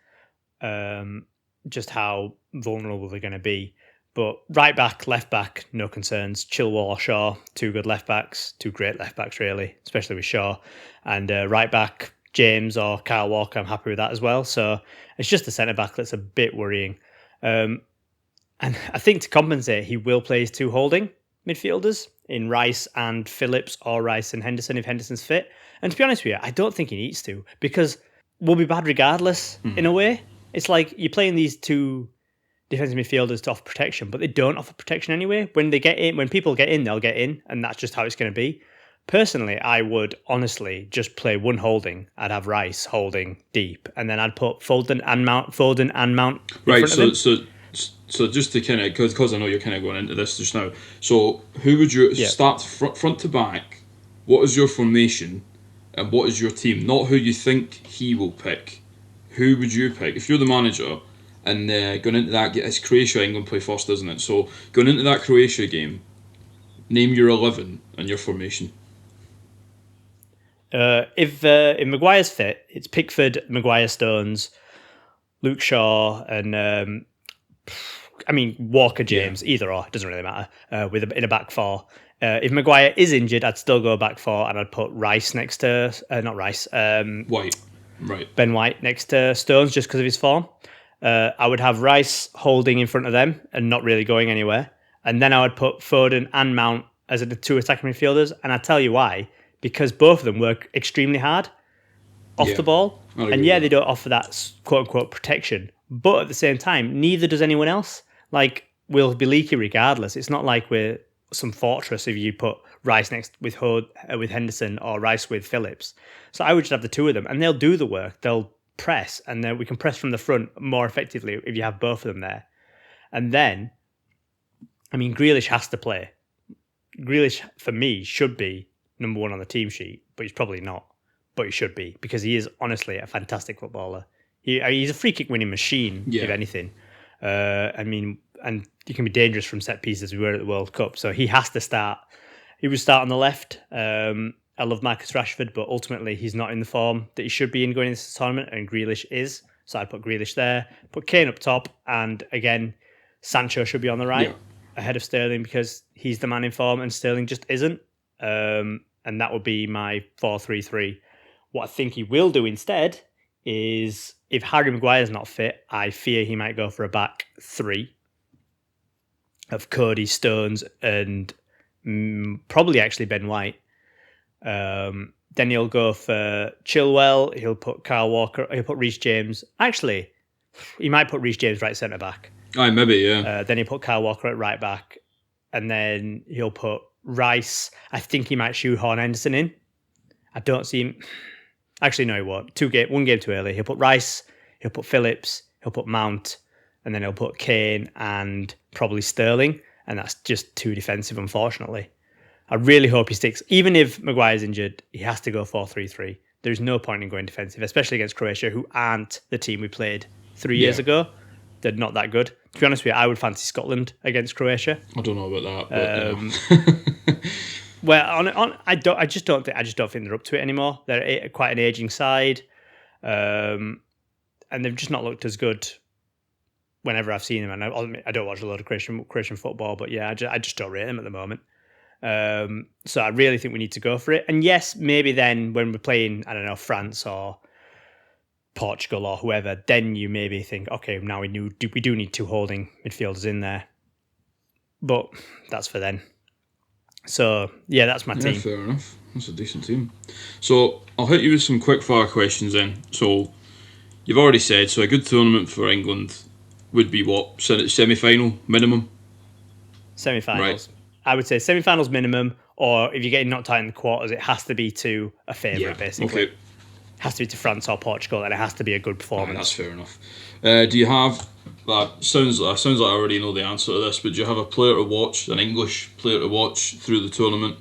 just how vulnerable they're going to be. But right back, left back, no concerns. Chilwell or Shaw, two good left backs, two great left backs, really, especially with Shaw. And right back, James or Kyle Walker, I'm happy with that as well. So it's just the centre-back that's a bit worrying. And I think to compensate, he will play his two holding midfielders in Rice and Phillips, or Rice and Henderson if Henderson's fit. And to be honest with you, I don't think he needs to, because we'll be bad regardless in a way. It's like you're playing these two defensive midfielders to offer protection, but they don't offer protection anyway. When people get in, they'll get in, and that's just how it's going to be. Personally, I would honestly just play one holding. I'd have Rice holding deep, and then I'd put Foden and Mount right. In front of him. So just to kind of, because I know you're kind of going into this just now. So who would you start front to back? What is your formation, and what is your team? Not who you think he will pick. Who would you pick if you're the manager? And going into that, it's Croatia, England play first, isn't it? So going into that Croatia game, name your 11 and your formation. If Maguire's fit, it's Pickford, Maguire, Stones, Luke Shaw, and Walker, James. Either or, it doesn't really matter. In a back four. If Maguire is injured, I'd still go back four, and I'd put Rice next to not Rice. White, right? Ben White next to Stones, just because of his form. I would have Rice holding in front of them and not really going anywhere, and then I would put Foden and Mount as the two attacking midfielders. And I tell you why. Because both of them work extremely hard off the ball. And they don't offer that quote-unquote protection. But at the same time, neither does anyone else. Like, we'll be leaky regardless. It's not like we're some fortress if you put Rice next with Henderson or Rice with Phillips. So I would just have the two of them. And they'll do the work. They'll press. And then we can press from the front more effectively if you have both of them there. And then, Grealish has to play. Grealish, for me, should be number one on the team sheet, but he's probably not. But he should be, because he is honestly a fantastic footballer. He's a free kick winning machine, if anything. And he can be dangerous from set pieces. We were at the World Cup, so he has to start. He would start on the left. I love Marcus Rashford, but ultimately he's not in the form that he should be in going into this tournament, and Grealish is. So I'd put Grealish there, put Kane up top, and again, Sancho should be on the right ahead of Sterling, because he's the man in form and Sterling just isn't. And that would be my 4-3-3. What I think he will do instead is, if Harry Maguire's not fit, I fear he might go for a back three of Cody, Stones, and probably actually Ben White. Then he'll go for Chilwell. He'll put Kyle Walker. He'll put Reece James. Actually, he might put Reece James right centre back. Maybe, yeah. Then he'll put Kyle Walker at right back, and then he'll put Rice. I think he might shoehorn Henderson in. I don't see him. Actually, no, he won't. One game too early. He'll put Rice, he'll put Phillips, he'll put Mount, and then he'll put Kane and probably Sterling. And that's just too defensive, unfortunately. I really hope he sticks. Even if Maguire's injured, he has to go 4-3-3. There's no point in going defensive, especially against Croatia, who aren't the team we played 3 years ago. They're not that good. To be honest with you, I would fancy Scotland against Croatia. I don't know about that. But, well, I just don't think they're up to it anymore. They're quite an aging side, and they've just not looked as good whenever I've seen them. And I don't watch a lot of Croatian football, but yeah, I just don't rate them at the moment. So I really think we need to go for it. And yes, maybe then when we're playing, I don't know, France or Portugal or whoever, then you maybe think, okay, now we do need two holding midfielders in there. But that's for then. So, yeah, that's my team. Fair enough. That's a decent team. So, I'll hit you with some quick fire questions then. So, you've already said, so a good tournament for England would be what? Semi-final minimum? Semi-finals. Right. I would say semi-finals minimum, or if you're getting knocked out in the quarters, it has to be to a favourite, basically. Okay. It has to be to France or Portugal, and it has to be a good performance. That's fair enough. Do you have... sounds like I already know the answer to this, but do you have a player to watch, an English player to watch through the tournament?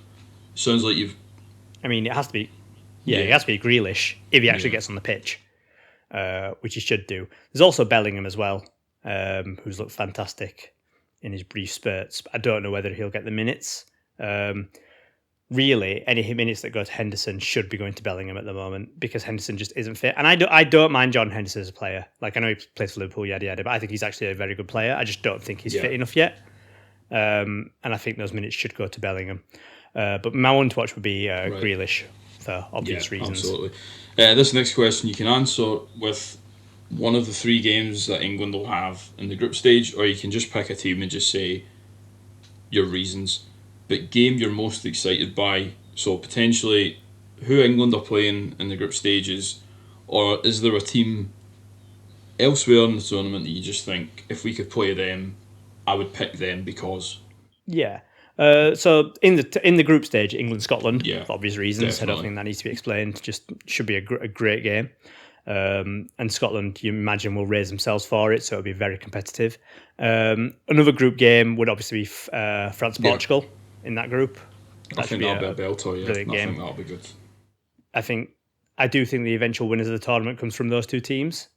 Sounds like you've... it has to be... Yeah, it has to be Grealish, if he actually gets on the pitch, which he should do. There's also Bellingham as well, who's looked fantastic in his brief spurts. But I don't know whether he'll get the minutes. Really, any minutes that go to Henderson should be going to Bellingham at the moment, because Henderson just isn't fit. And I don't mind John Henderson as a player. Like, I know he plays for Liverpool, yada yada, but I think he's actually a very good player. I just don't think he's fit enough yet. And I think those minutes should go to Bellingham. But my one to watch would be Grealish, for obvious reasons. Absolutely. This next question you can answer with one of the three games that England will have in the group stage, or you can just pick a team and just say your reasons. But game you're most excited by, so potentially who England are playing in the group stages, or is there a team elsewhere in the tournament that you just think, if we could play them, I would pick them because... Yeah. So in the group stage, England Scotland, for obvious reasons. Definitely. I don't think that needs to be explained. Just should be a great game. And Scotland, you imagine, will raise themselves for it, so it'll be very competitive. Another group game would obviously be France-Portugal in that group. I think that'll be a belter, yeah. I think that'll be good. I do think the eventual winners of the tournament comes from those two teams.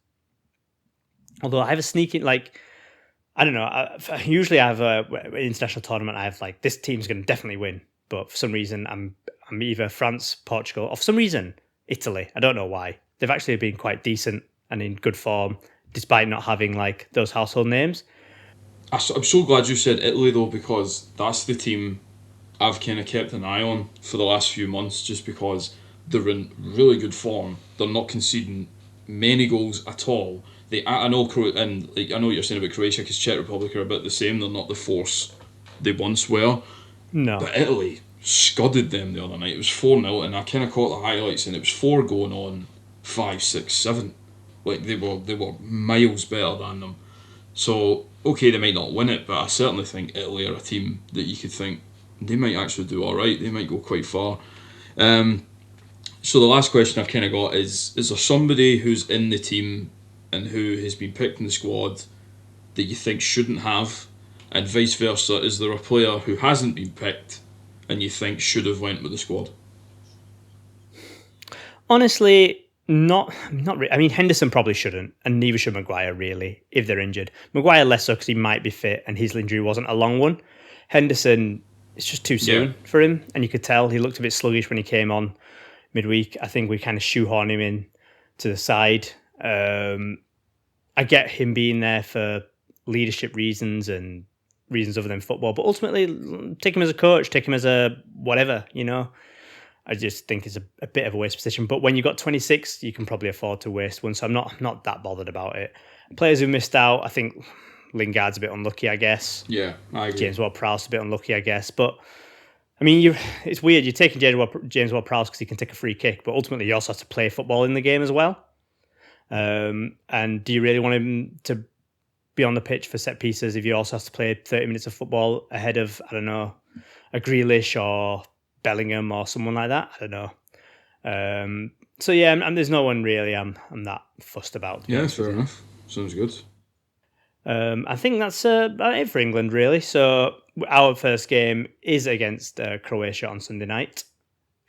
Although I have a sneaking, I don't know. Usually I have an international tournament. I have this team's going to definitely win, but for some reason I'm either France, Portugal, or for some reason Italy. I don't know why. They've actually been quite decent and in good form, despite not having those household names. I'm so glad you said Italy though, because that's the team I've kind of kept an eye on for the last few months, just because they're in really good form. They're not conceding many goals at all. I know what you're saying about Croatia, because Czech Republic are a bit the same. They're not the force they once were. No. But Italy scudded them the other night. It was 4-0, and I kind of caught the highlights, and it was 4 going on 5, 6, 7. They were miles better than them. So, okay, they might not win it, but I certainly think Italy are a team that you could think they might actually do alright. They might go quite far. So the last question I've kind of got is there somebody who's in the team and who has been picked in the squad that you think shouldn't have, and vice versa, is there a player who hasn't been picked and you think should have went with the squad? Honestly, not really. I mean, Henderson probably shouldn't, and neither should Maguire, really, if they're injured. Maguire less so because he might be fit and his injury wasn't a long one. Henderson, it's just too soon for him, and you could tell he looked a bit sluggish when he came on midweek. I think we kind of shoehorn him in to the side. I get him being there for leadership reasons and reasons other than football, but ultimately, take him as a coach, take him as a whatever, I just think it's a bit of a waste position. But when you've got 26, you can probably afford to waste one, so I'm not that bothered about it. Players who missed out, I think Lingard's a bit unlucky, I guess. Yeah, I agree. James Ward-Prowse a bit unlucky, I guess. But, I mean, it's weird. You're taking James Ward-Prowse because he can take a free kick, but ultimately you also have to play football in the game as well. And do you really want him to be on the pitch for set pieces if you also have to play 30 minutes of football ahead of, I don't know, a Grealish or Bellingham or someone like that? I don't know. So yeah, there's no one really I'm that fussed about. Yeah, fair enough. Sounds good. I think that's about it for England, really. So our first game is against Croatia on Sunday night.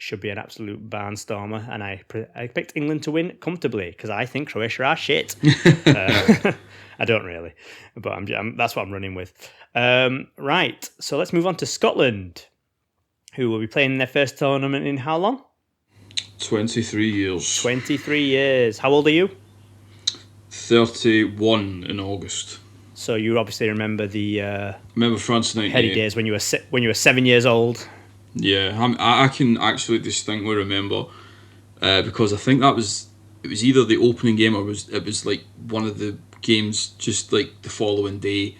Should be an absolute barnstormer, and I expect England to win comfortably because I think Croatia are shit. I don't really, but that's what I'm running with. Right, so let's move on to Scotland, who will be playing their first tournament in how long? 23 years. 23 years. How old are you? 31 in August. So you obviously remember the remember France 98. heady days when you were 7 years old. Yeah, I can actually distinctly remember because I think it was either the opening game or it was like one of the games just like the following day,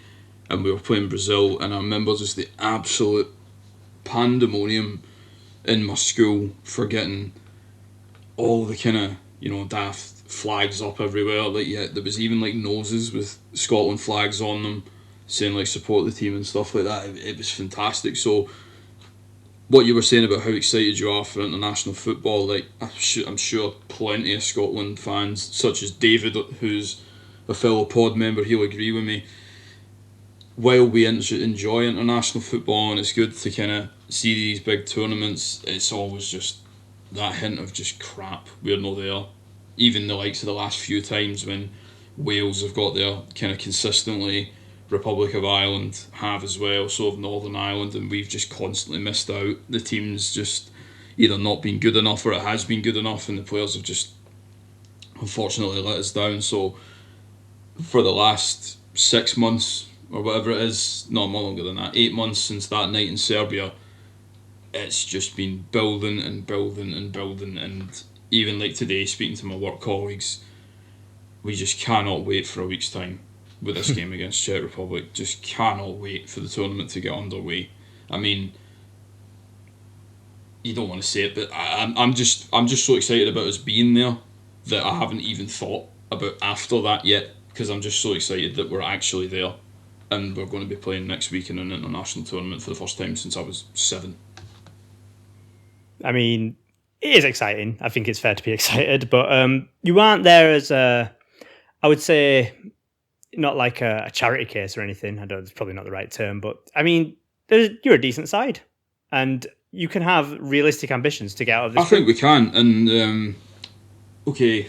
and we were playing Brazil, and I remember just the absolute pandemonium in my school for getting all the kind of daft flags up everywhere. There was even like noses with Scotland flags on them saying like support the team and stuff like that. It was fantastic. So what you were saying about how excited you are for international football, like I'm sure plenty of Scotland fans, such as David, who's a fellow pod member, he'll agree with me. While we enjoy international football and it's good to kind of see these big tournaments, it's always just that hint of just crap. We're not there. Even the likes of the last few times when Wales have got there kind of consistently, Republic of Ireland have as well, so have Northern Ireland, and we've just constantly missed out. The team's just either not been good enough or it has been good enough, and the players have just unfortunately let us down. So for the last 6 months or whatever it is, no, more longer than that, 8 months since that night in Serbia, it's just been building and building and building. And even like today, speaking to my work colleagues, we just cannot wait for a week's time with this game against Czech Republic. Just cannot wait for the tournament to get underway. I mean, you don't want to say it, but I'm just so excited about us being there that I haven't even thought about after that yet, because I'm just so excited that we're actually there and we're going to be playing next week in an international tournament for the first time since I was 7. I mean, it is exciting. I think it's fair to be excited, but you aren't there as a, I would say, not like a charity case or anything. I don't. It's probably not the right term, but I mean, you're a decent side, and you can have realistic ambitions to get out of this. I think we can, and okay,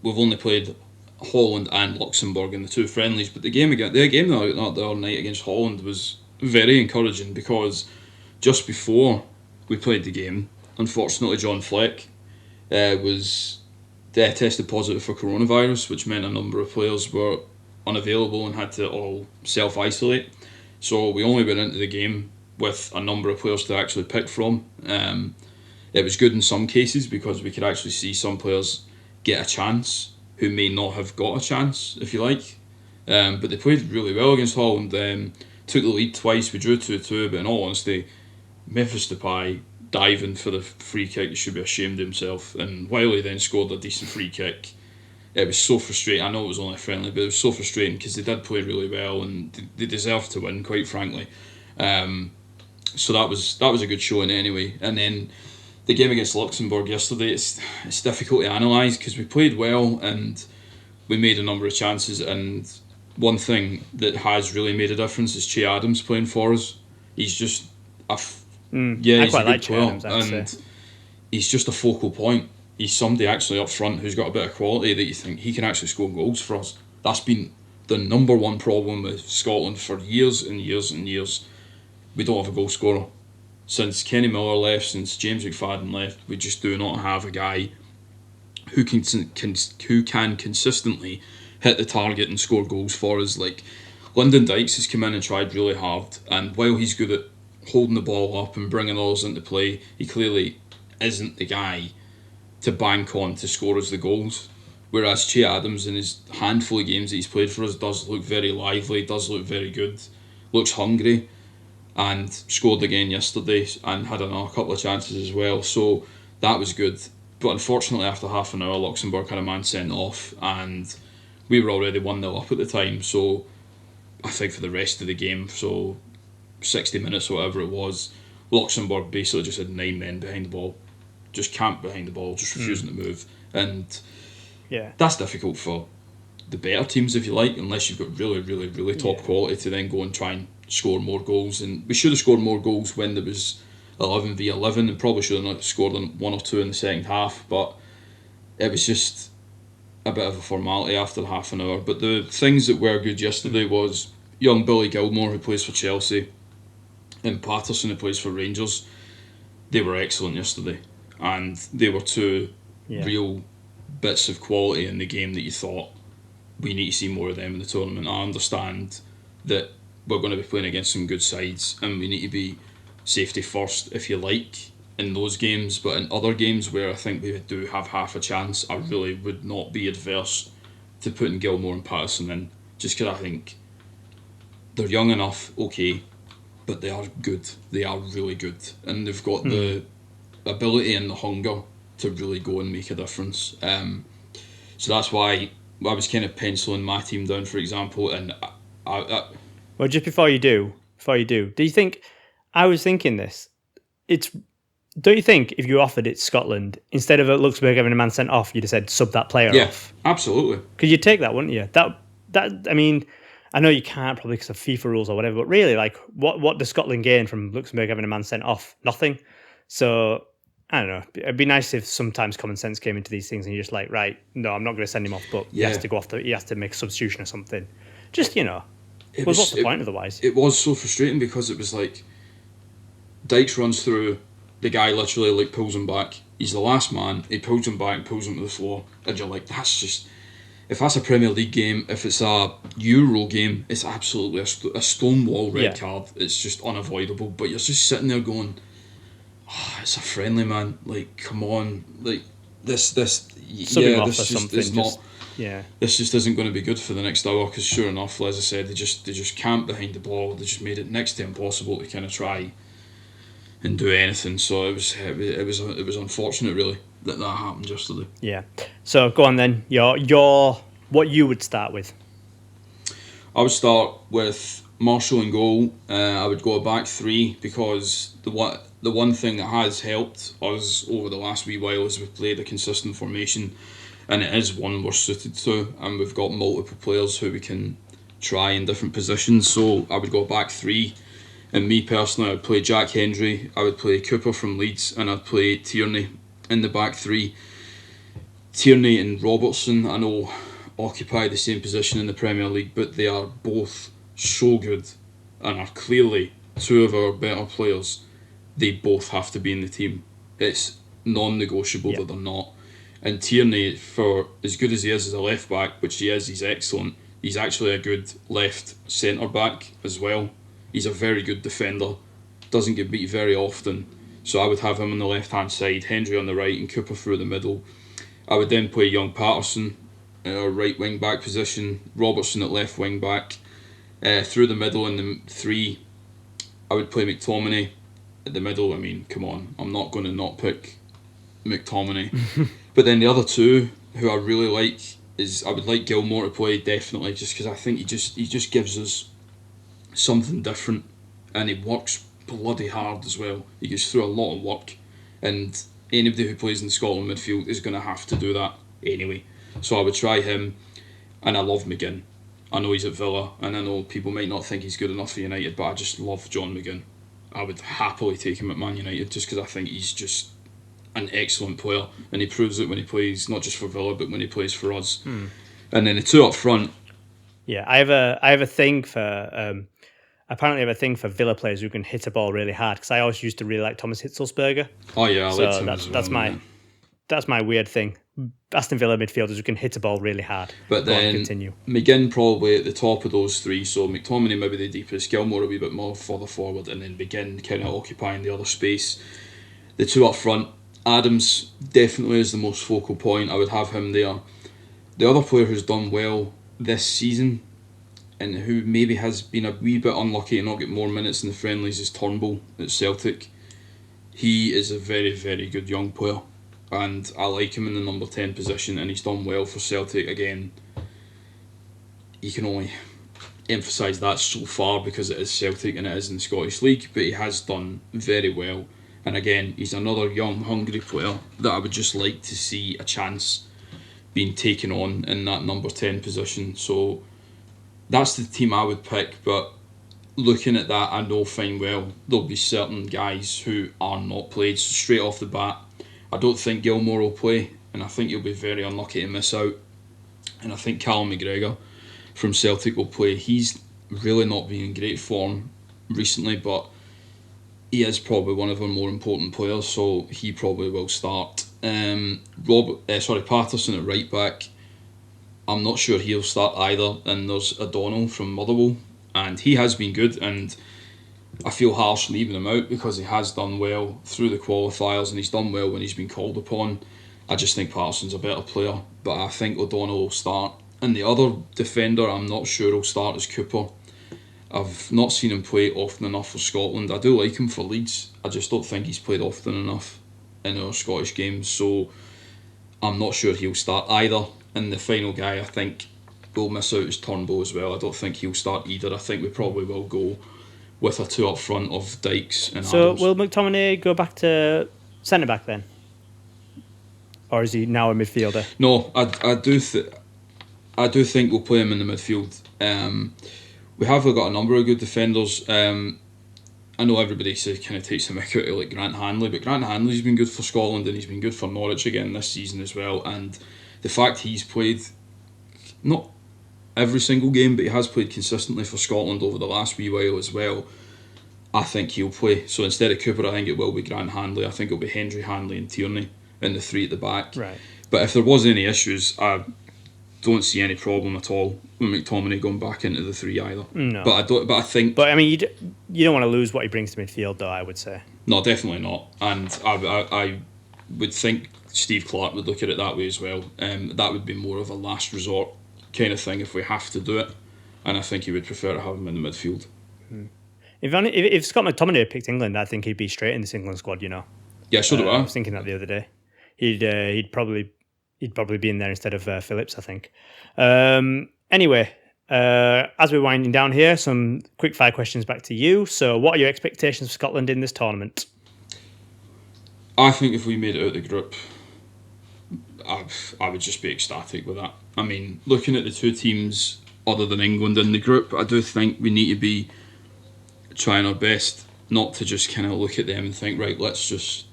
we've only played Holland and Luxembourg in the two friendlies, but the game the other night against Holland was very encouraging because just before we played the game, unfortunately, John Fleck was tested positive for coronavirus, which meant a number of players were unavailable and had to all self-isolate. So we only went into the game with a number of players to actually pick from. It was good in some cases because we could actually see some players get a chance who may not have got a chance, if you like. But they played really well against Holland. Took the lead twice, we drew 2-2, but in all honesty, Memphis Depay diving for the free kick, he should be ashamed of himself. And while he then scored a decent free kick, it was so frustrating. I know it was only a friendly, but it was so frustrating because they did play really well and they deserved to win, quite frankly. So that was a good showing anyway. And then the game against Luxembourg yesterday, it's difficult to analyse because we played well and we made a number of chances. And one thing that has really made a difference is Che Adams playing for us. He's just he's a good player, and he's just a focal point. He's somebody actually up front who's got a bit of quality that you think he can actually score goals for us. That's been the number one problem with Scotland for years and years and years. We don't have a goal scorer. Since Kenny Miller left, since James McFadden left, we just do not have a guy who can consistently hit the target and score goals for us. Like, Lyndon Dykes has come in and tried really hard, and while he's good at holding the ball up and bringing others into play, he clearly isn't the guy to bank on to score us the goals. Whereas Che Adams, in his handful of games that he's played for us, does look very lively, does look very good, looks hungry, and scored again yesterday and had another couple of chances as well. So that was good. But unfortunately, after half an hour, Luxembourg had a man sent off, and we were already 1-0 up at the time. So I think for the rest of the game, so 60 minutes or whatever it was, Luxembourg basically just had 9 men behind the ball, just camped behind the ball, just refusing to move. And that's difficult for the better teams, if you like, unless you've got really, really, really top quality to then go and try and score more goals. And we should have scored more goals when there was 11v11, and probably should have scored 1 or 2 in the second half, but it was just a bit of a formality after half an hour. But the things that were good yesterday was young Billy Gilmore, who plays for Chelsea, and Patterson, who plays for Rangers. They were excellent yesterday, and they were two real bits of quality in the game that you thought, we need to see more of them in the tournament. I understand that we're going to be playing against some good sides and we need to be safety first, if you like, in those games, but in other games where I think we do have half a chance, I really would not be adverse to putting Gilmore and Patterson in, just because I think they're young enough, okay, but they are good. They are really good, and they've got the ability and the hunger to really go and make a difference. So that's why I was kind of penciling my team down, for example, and well, just before you do you think, I was thinking this, don't you think if you offered it Scotland, instead of Luxembourg having a man sent off, you'd have said sub that player off? Yeah, absolutely. Because you'd take that, wouldn't you? That I mean, I know you can't probably because of FIFA rules or whatever, but really, like, what does Scotland gain from Luxembourg having a man sent off? Nothing. So, I don't know. It'd be nice if sometimes common sense came into these things and you're just like, right, no, I'm not going to send him off, but he has to go off. He has to make a substitution or something. Just, what's the point otherwise? It was so frustrating because it was like, Dykes runs through, the guy literally like pulls him back. He's the last man. He pulls him back, pulls him to the floor, and you're like, that's just. If that's a Premier League game, if it's a Euro game, it's absolutely a stonewall red card. It's just unavoidable. But you're just sitting there going, it's a friendly, man. Like, come on, like this just is not. Yeah, this just isn't going to be good for the next hour, because sure enough, as I said, they just camped behind the ball. They just made it next to impossible to kind of try and do anything. So it was unfortunate, really, that happened yesterday. Yeah. So go on then. Your what you would start with? I would start with Marshall in goal. I would go a back three because the one thing that has helped us over the last wee while is we've played a consistent formation, and it is one we're suited to, and we've got multiple players who we can try in different positions. So I would go back three. And me personally, I would play Jack Hendry, I would play Cooper from Leeds, and I'd play Tierney in the back three. Tierney and Robertson, I know, occupy the same position in the Premier League, but they are both so good and are clearly two of our better players. They both have to be in the team. It's non-negotiable that they're not. And Tierney, for as good as he is as a left back, which he is, he's excellent. He's actually a good left centre back as well. He's a very good defender. Doesn't get beat very often. So I would have him on the left hand side, Hendry on the right, and Cooper through the middle. I would then play young Patterson in our right wing back position, Robertson at left wing back. Through the middle in the three, I would play McTominay at the middle. I mean, come on, I'm not going to not pick McTominay. But then the other two, who I really like, is I would like Gilmore to play, definitely, just because I think he just gives us something different, and he works bloody hard as well. He goes through a lot of work, and anybody who plays in the Scotland midfield is going to have to do that anyway. So I would try him, and I love McGinn. I know he's at Villa, and I know people might not think he's good enough for United, but I just love John McGinn. I would happily take him at Man United just because I think he's just an excellent player, and he proves it when he plays, not just for Villa, but when he plays for us. And then the two up front. Yeah, I have a thing for apparently I have a thing for Villa players who can hit a ball really hard, because I always used to really like Thomas Hitzelsberger. Oh yeah, I like him that's, as well. That's my weird thing. Aston Villa midfielders who can hit a ball really hard. But then continue. McGinn probably at the top of those three, so McTominay maybe the deepest, Gilmore a wee bit more further forward, and then McGinn kind of occupying the other space. The two up front, Adams definitely is the most focal point. I would have him there. The other player who's done well this season, and who maybe has been a wee bit unlucky to not get more minutes in the friendlies, is Turnbull at Celtic. He is a very, very good young player, and I like him in the number 10 position, and he's done well for Celtic. Again, you can only emphasise that so far because it is Celtic and it is in the Scottish League, but he has done very well. And again, he's another young, hungry player that I would just like to see a chance being taken on in that number 10 position. So that's the team I would pick, but looking at that, I know fine well there'll be certain guys who are not played. So straight off the bat, I don't think Gilmore will play, and I think he'll be very unlucky to miss out. And I think Callum McGregor from Celtic will play. He's really not been in great form recently, but he is probably one of our more important players, so he probably will start. Patterson at right back, I'm not sure he'll start either. And there's O'Donnell from Motherwell, and he has been good, and I feel harsh leaving him out because he has done well through the qualifiers and he's done well when he's been called upon. I just think Patterson's a better player, but I think O'Donnell will start. And the other defender I'm not sure will start is Cooper. I've not seen him play often enough for Scotland. I do like him for Leeds. I just don't think he's played often enough in our Scottish games, so I'm not sure he'll start either. And the final guy I think will miss out is Turnbull as well. I don't think he'll start either. I think we probably will go with a two up front of Dykes and So Adams. will McTominay go back to centre back then, or is he now a midfielder? No, I do think we'll play him in the midfield. We have got a number of good defenders. I know everybody kind of takes the mick out of like Grant Hanley, but Grant Hanley's been good for Scotland and he's been good for Norwich again this season as well. And the fact he's played not every single game, but he has played consistently for Scotland over the last wee while as well, I think he'll play. So instead of Cooper, I think it will be Grant Hanley. I think it'll be Hendry, Hanley and Tierney in the three at the back. Right. But if there was any issues, I don't see any problem at all with McTominay going back into the three either. No. But I think. But I mean, you don't want to lose what he brings to midfield, though. I would say. No, definitely not. And I would think Steve Clarke would look at it that way as well. That would be more of a last resort kind of thing if we have to do it. And I think he would prefer to have him in the midfield. If Scott McTominay had picked England, I think he'd be straight in this England squad. You know. Yeah, so do I. I was thinking that the other day. He'd probably be in there instead of Phillips, I think. Anyway, As we're winding down here, some quick fire questions back to you. So, what are your expectations for Scotland in this tournament? I think if we made it out of the group, I would just be ecstatic with that. I mean, looking at the two teams other than England in the group, I do think we need to be trying our best not to just kind of look at them and think, right, let's just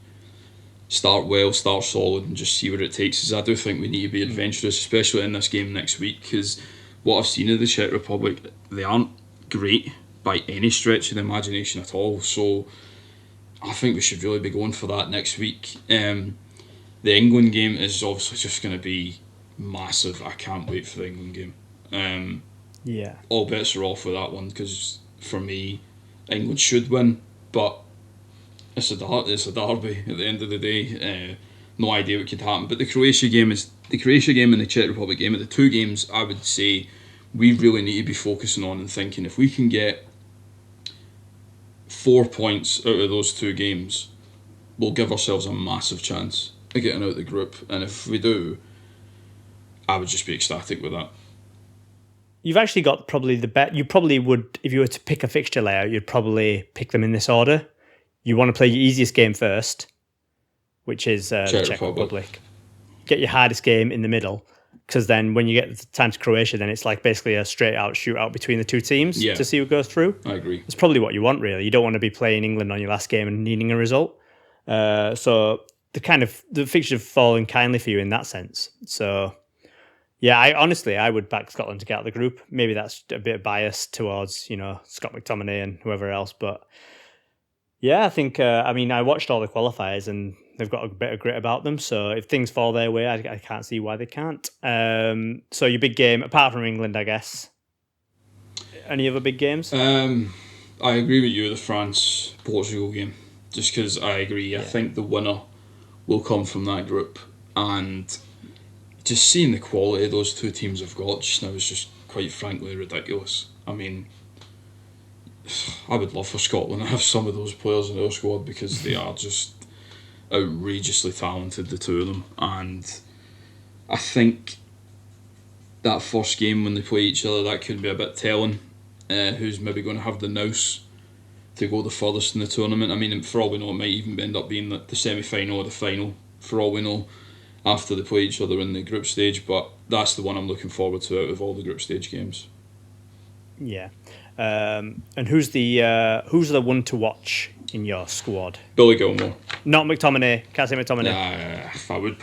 start well, start solid and just see where it takes us. I do think we need to be adventurous, especially in this game next week, because what I've seen of the Czech Republic, they aren't great by any stretch of the imagination at all. So I think we should really be going for that next week. The England game is obviously just going to be massive. I can't wait for the England game. All bets are off with that one, because for me, England should win, but it's a derby at the end of the day. No idea what could happen. But the Croatia game and the Czech Republic game are the two games I would say we really need to be focusing on and thinking, if we can get 4 points out of those two games, we'll give ourselves a massive chance of getting out of the group. And if we do, I would just be ecstatic with that. You've actually got probably the bet. You probably would, if you were to pick a fixture layout, you'd probably pick them in this order. You want to play your easiest game first, which is the Czech Republic. Get your hardest game in the middle, because then when you get the time to Croatia, then it's like basically a straight out shootout between the two teams to see who goes through. I agree. It's probably what you want, really. You don't want to be playing England on your last game and needing a result. So the fixtures falling kindly for you in that sense. So yeah, I would back Scotland to get out of the group. Maybe that's a bit biased towards, Scott McTominay and whoever else, but yeah, I think, I watched all the qualifiers and they've got a bit of grit about them. So if things fall their way, I can't see why they can't. So your big game, apart from England, I guess. Any other big games? I agree with you, the France-Portugal game. Just because I agree. Yeah. I think the winner will come from that group. And just seeing the quality those two teams have got just now is just quite frankly ridiculous. I mean, I would love for Scotland to have some of those players in their squad, because they are just outrageously talented, the two of them. And I think that first game when they play each other, that could be a bit telling who's maybe going to have the nous to go the furthest in the tournament. I mean, for all we know, it might even end up being the semi-final or the final, for all we know, after they play each other in the group stage. But that's the one I'm looking forward to out of all the group stage games. Yeah. And who's the one to watch in your squad? Billy Gilmore. Not McTominay. Can't say McTominay. I would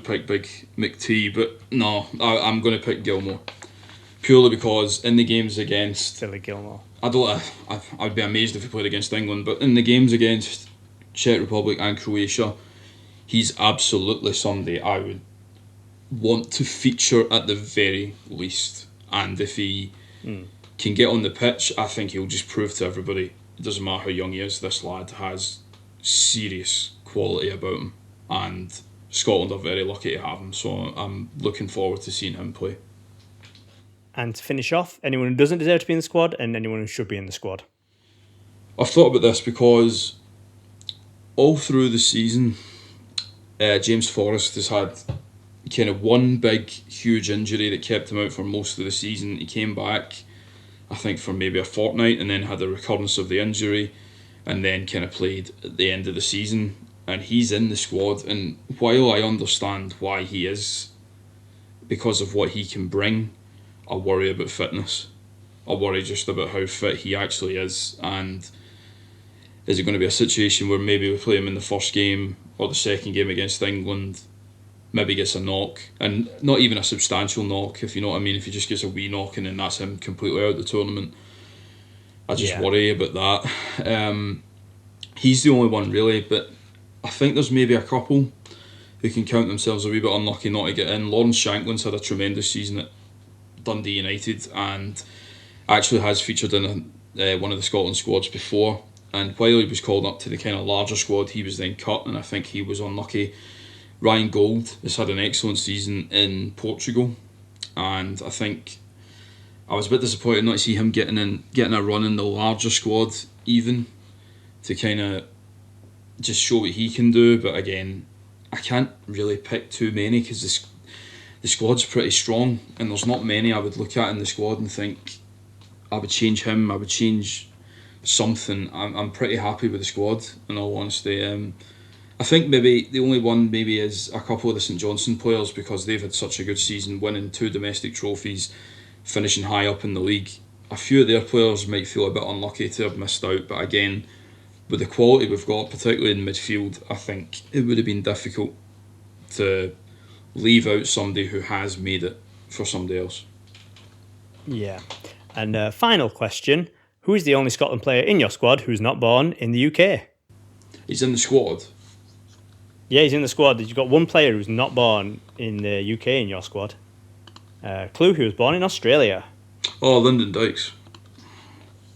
pick Big McT, but no, I'm going to pick Gilmore, purely because in the games against Billy Gilmore, I'd be amazed if he played against England, but in the games against Czech Republic and Croatia, he's absolutely somebody I would want to feature at the very least. And if he can get on the pitch, I think he'll just prove to everybody, it doesn't matter how young he is, this lad has serious quality about him, and Scotland are very lucky to have him, so I'm looking forward to seeing him play. And to finish off, anyone who doesn't deserve to be in the squad and anyone who should be in the squad? I've thought about this because all through the season, James Forrest has had kind of one big, huge injury that kept him out for most of the season. He came back, I think, for maybe a fortnight, and then had a recurrence of the injury, and then kind of played at the end of the season. And he's in the squad, and while I understand why he is, because of what he can bring, I worry about fitness. I worry just about how fit he actually is, and is it going to be a situation where maybe we play him in the first game or the second game against England, maybe gets a knock, and not even a substantial knock, if you know what I mean, if he just gets a wee knock and then that's him completely out of the tournament. I just worry about that. He's the only one really, but I think there's maybe a couple who can count themselves a wee bit unlucky not to get in. Lawrence Shankland's had a tremendous season at Dundee United and actually has featured in one of the Scotland squads before, and while he was called up to the kind of larger squad, he was then cut, and I think he was unlucky. Ryan Gold has had an excellent season in Portugal, and I think I was a bit disappointed not to see him getting a run in the larger squad, even to kind of just show what he can do. But again, I can't really pick too many because the squad's pretty strong, and there's not many I would look at in the squad and think I would change him, I would change something. I'm pretty happy with the squad, in all honesty. I think maybe the only one maybe is a couple of the St Johnstone players, because they've had such a good season, winning 2 domestic trophies, finishing high up in the league. A few of their players might feel a bit unlucky to have missed out, but again, with the quality we've got, particularly in midfield, I think it would have been difficult to leave out somebody who has made it for somebody else. Yeah. And final question, who is the only Scotland player in your squad who's not born in the UK? He's in the squad. Yeah, he's in the squad. You've got one player who's not born in the UK in your squad. Clue, he was born in Australia. Oh, Lyndon Dykes.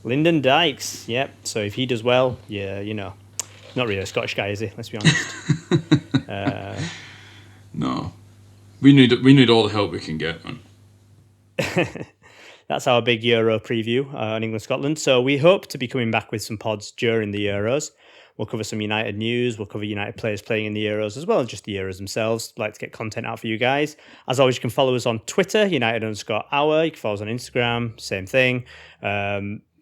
Lyndon Dykes, yep. So if he does well, yeah, you know, not really a Scottish guy, is he? Let's be honest. No, we need all the help we can get, man. That's our big Euro preview on England Scotland. So we hope to be coming back with some pods during the Euros. We'll cover some United news. We'll cover United players playing in the Euros, as well as just the Euros themselves. Like to get content out for you guys. As always, you can follow us on Twitter, United_hour. You can follow us on Instagram, same thing.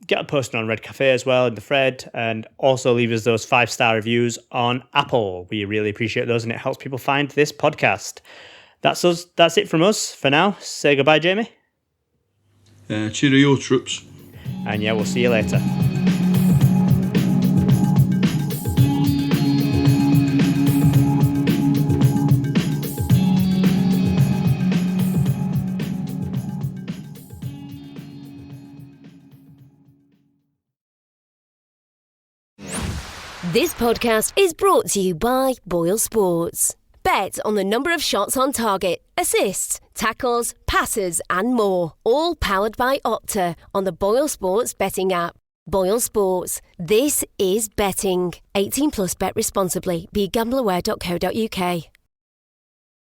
Get a posting on Red Cafe as well in the thread, and also leave us those 5-star reviews on Apple. We really appreciate those, and it helps people find this podcast. That's us. That's it from us for now. Say goodbye, Jamie. Cheerio, troops. And yeah, we'll see you later. This podcast is brought to you by Boyle Sports. Bet on the number of shots on target, assists, tackles, passes and more. All powered by Opta on the Boyle Sports betting app. Boyle Sports. This is betting. 18 plus, bet responsibly. BeGambleAware.co.uk.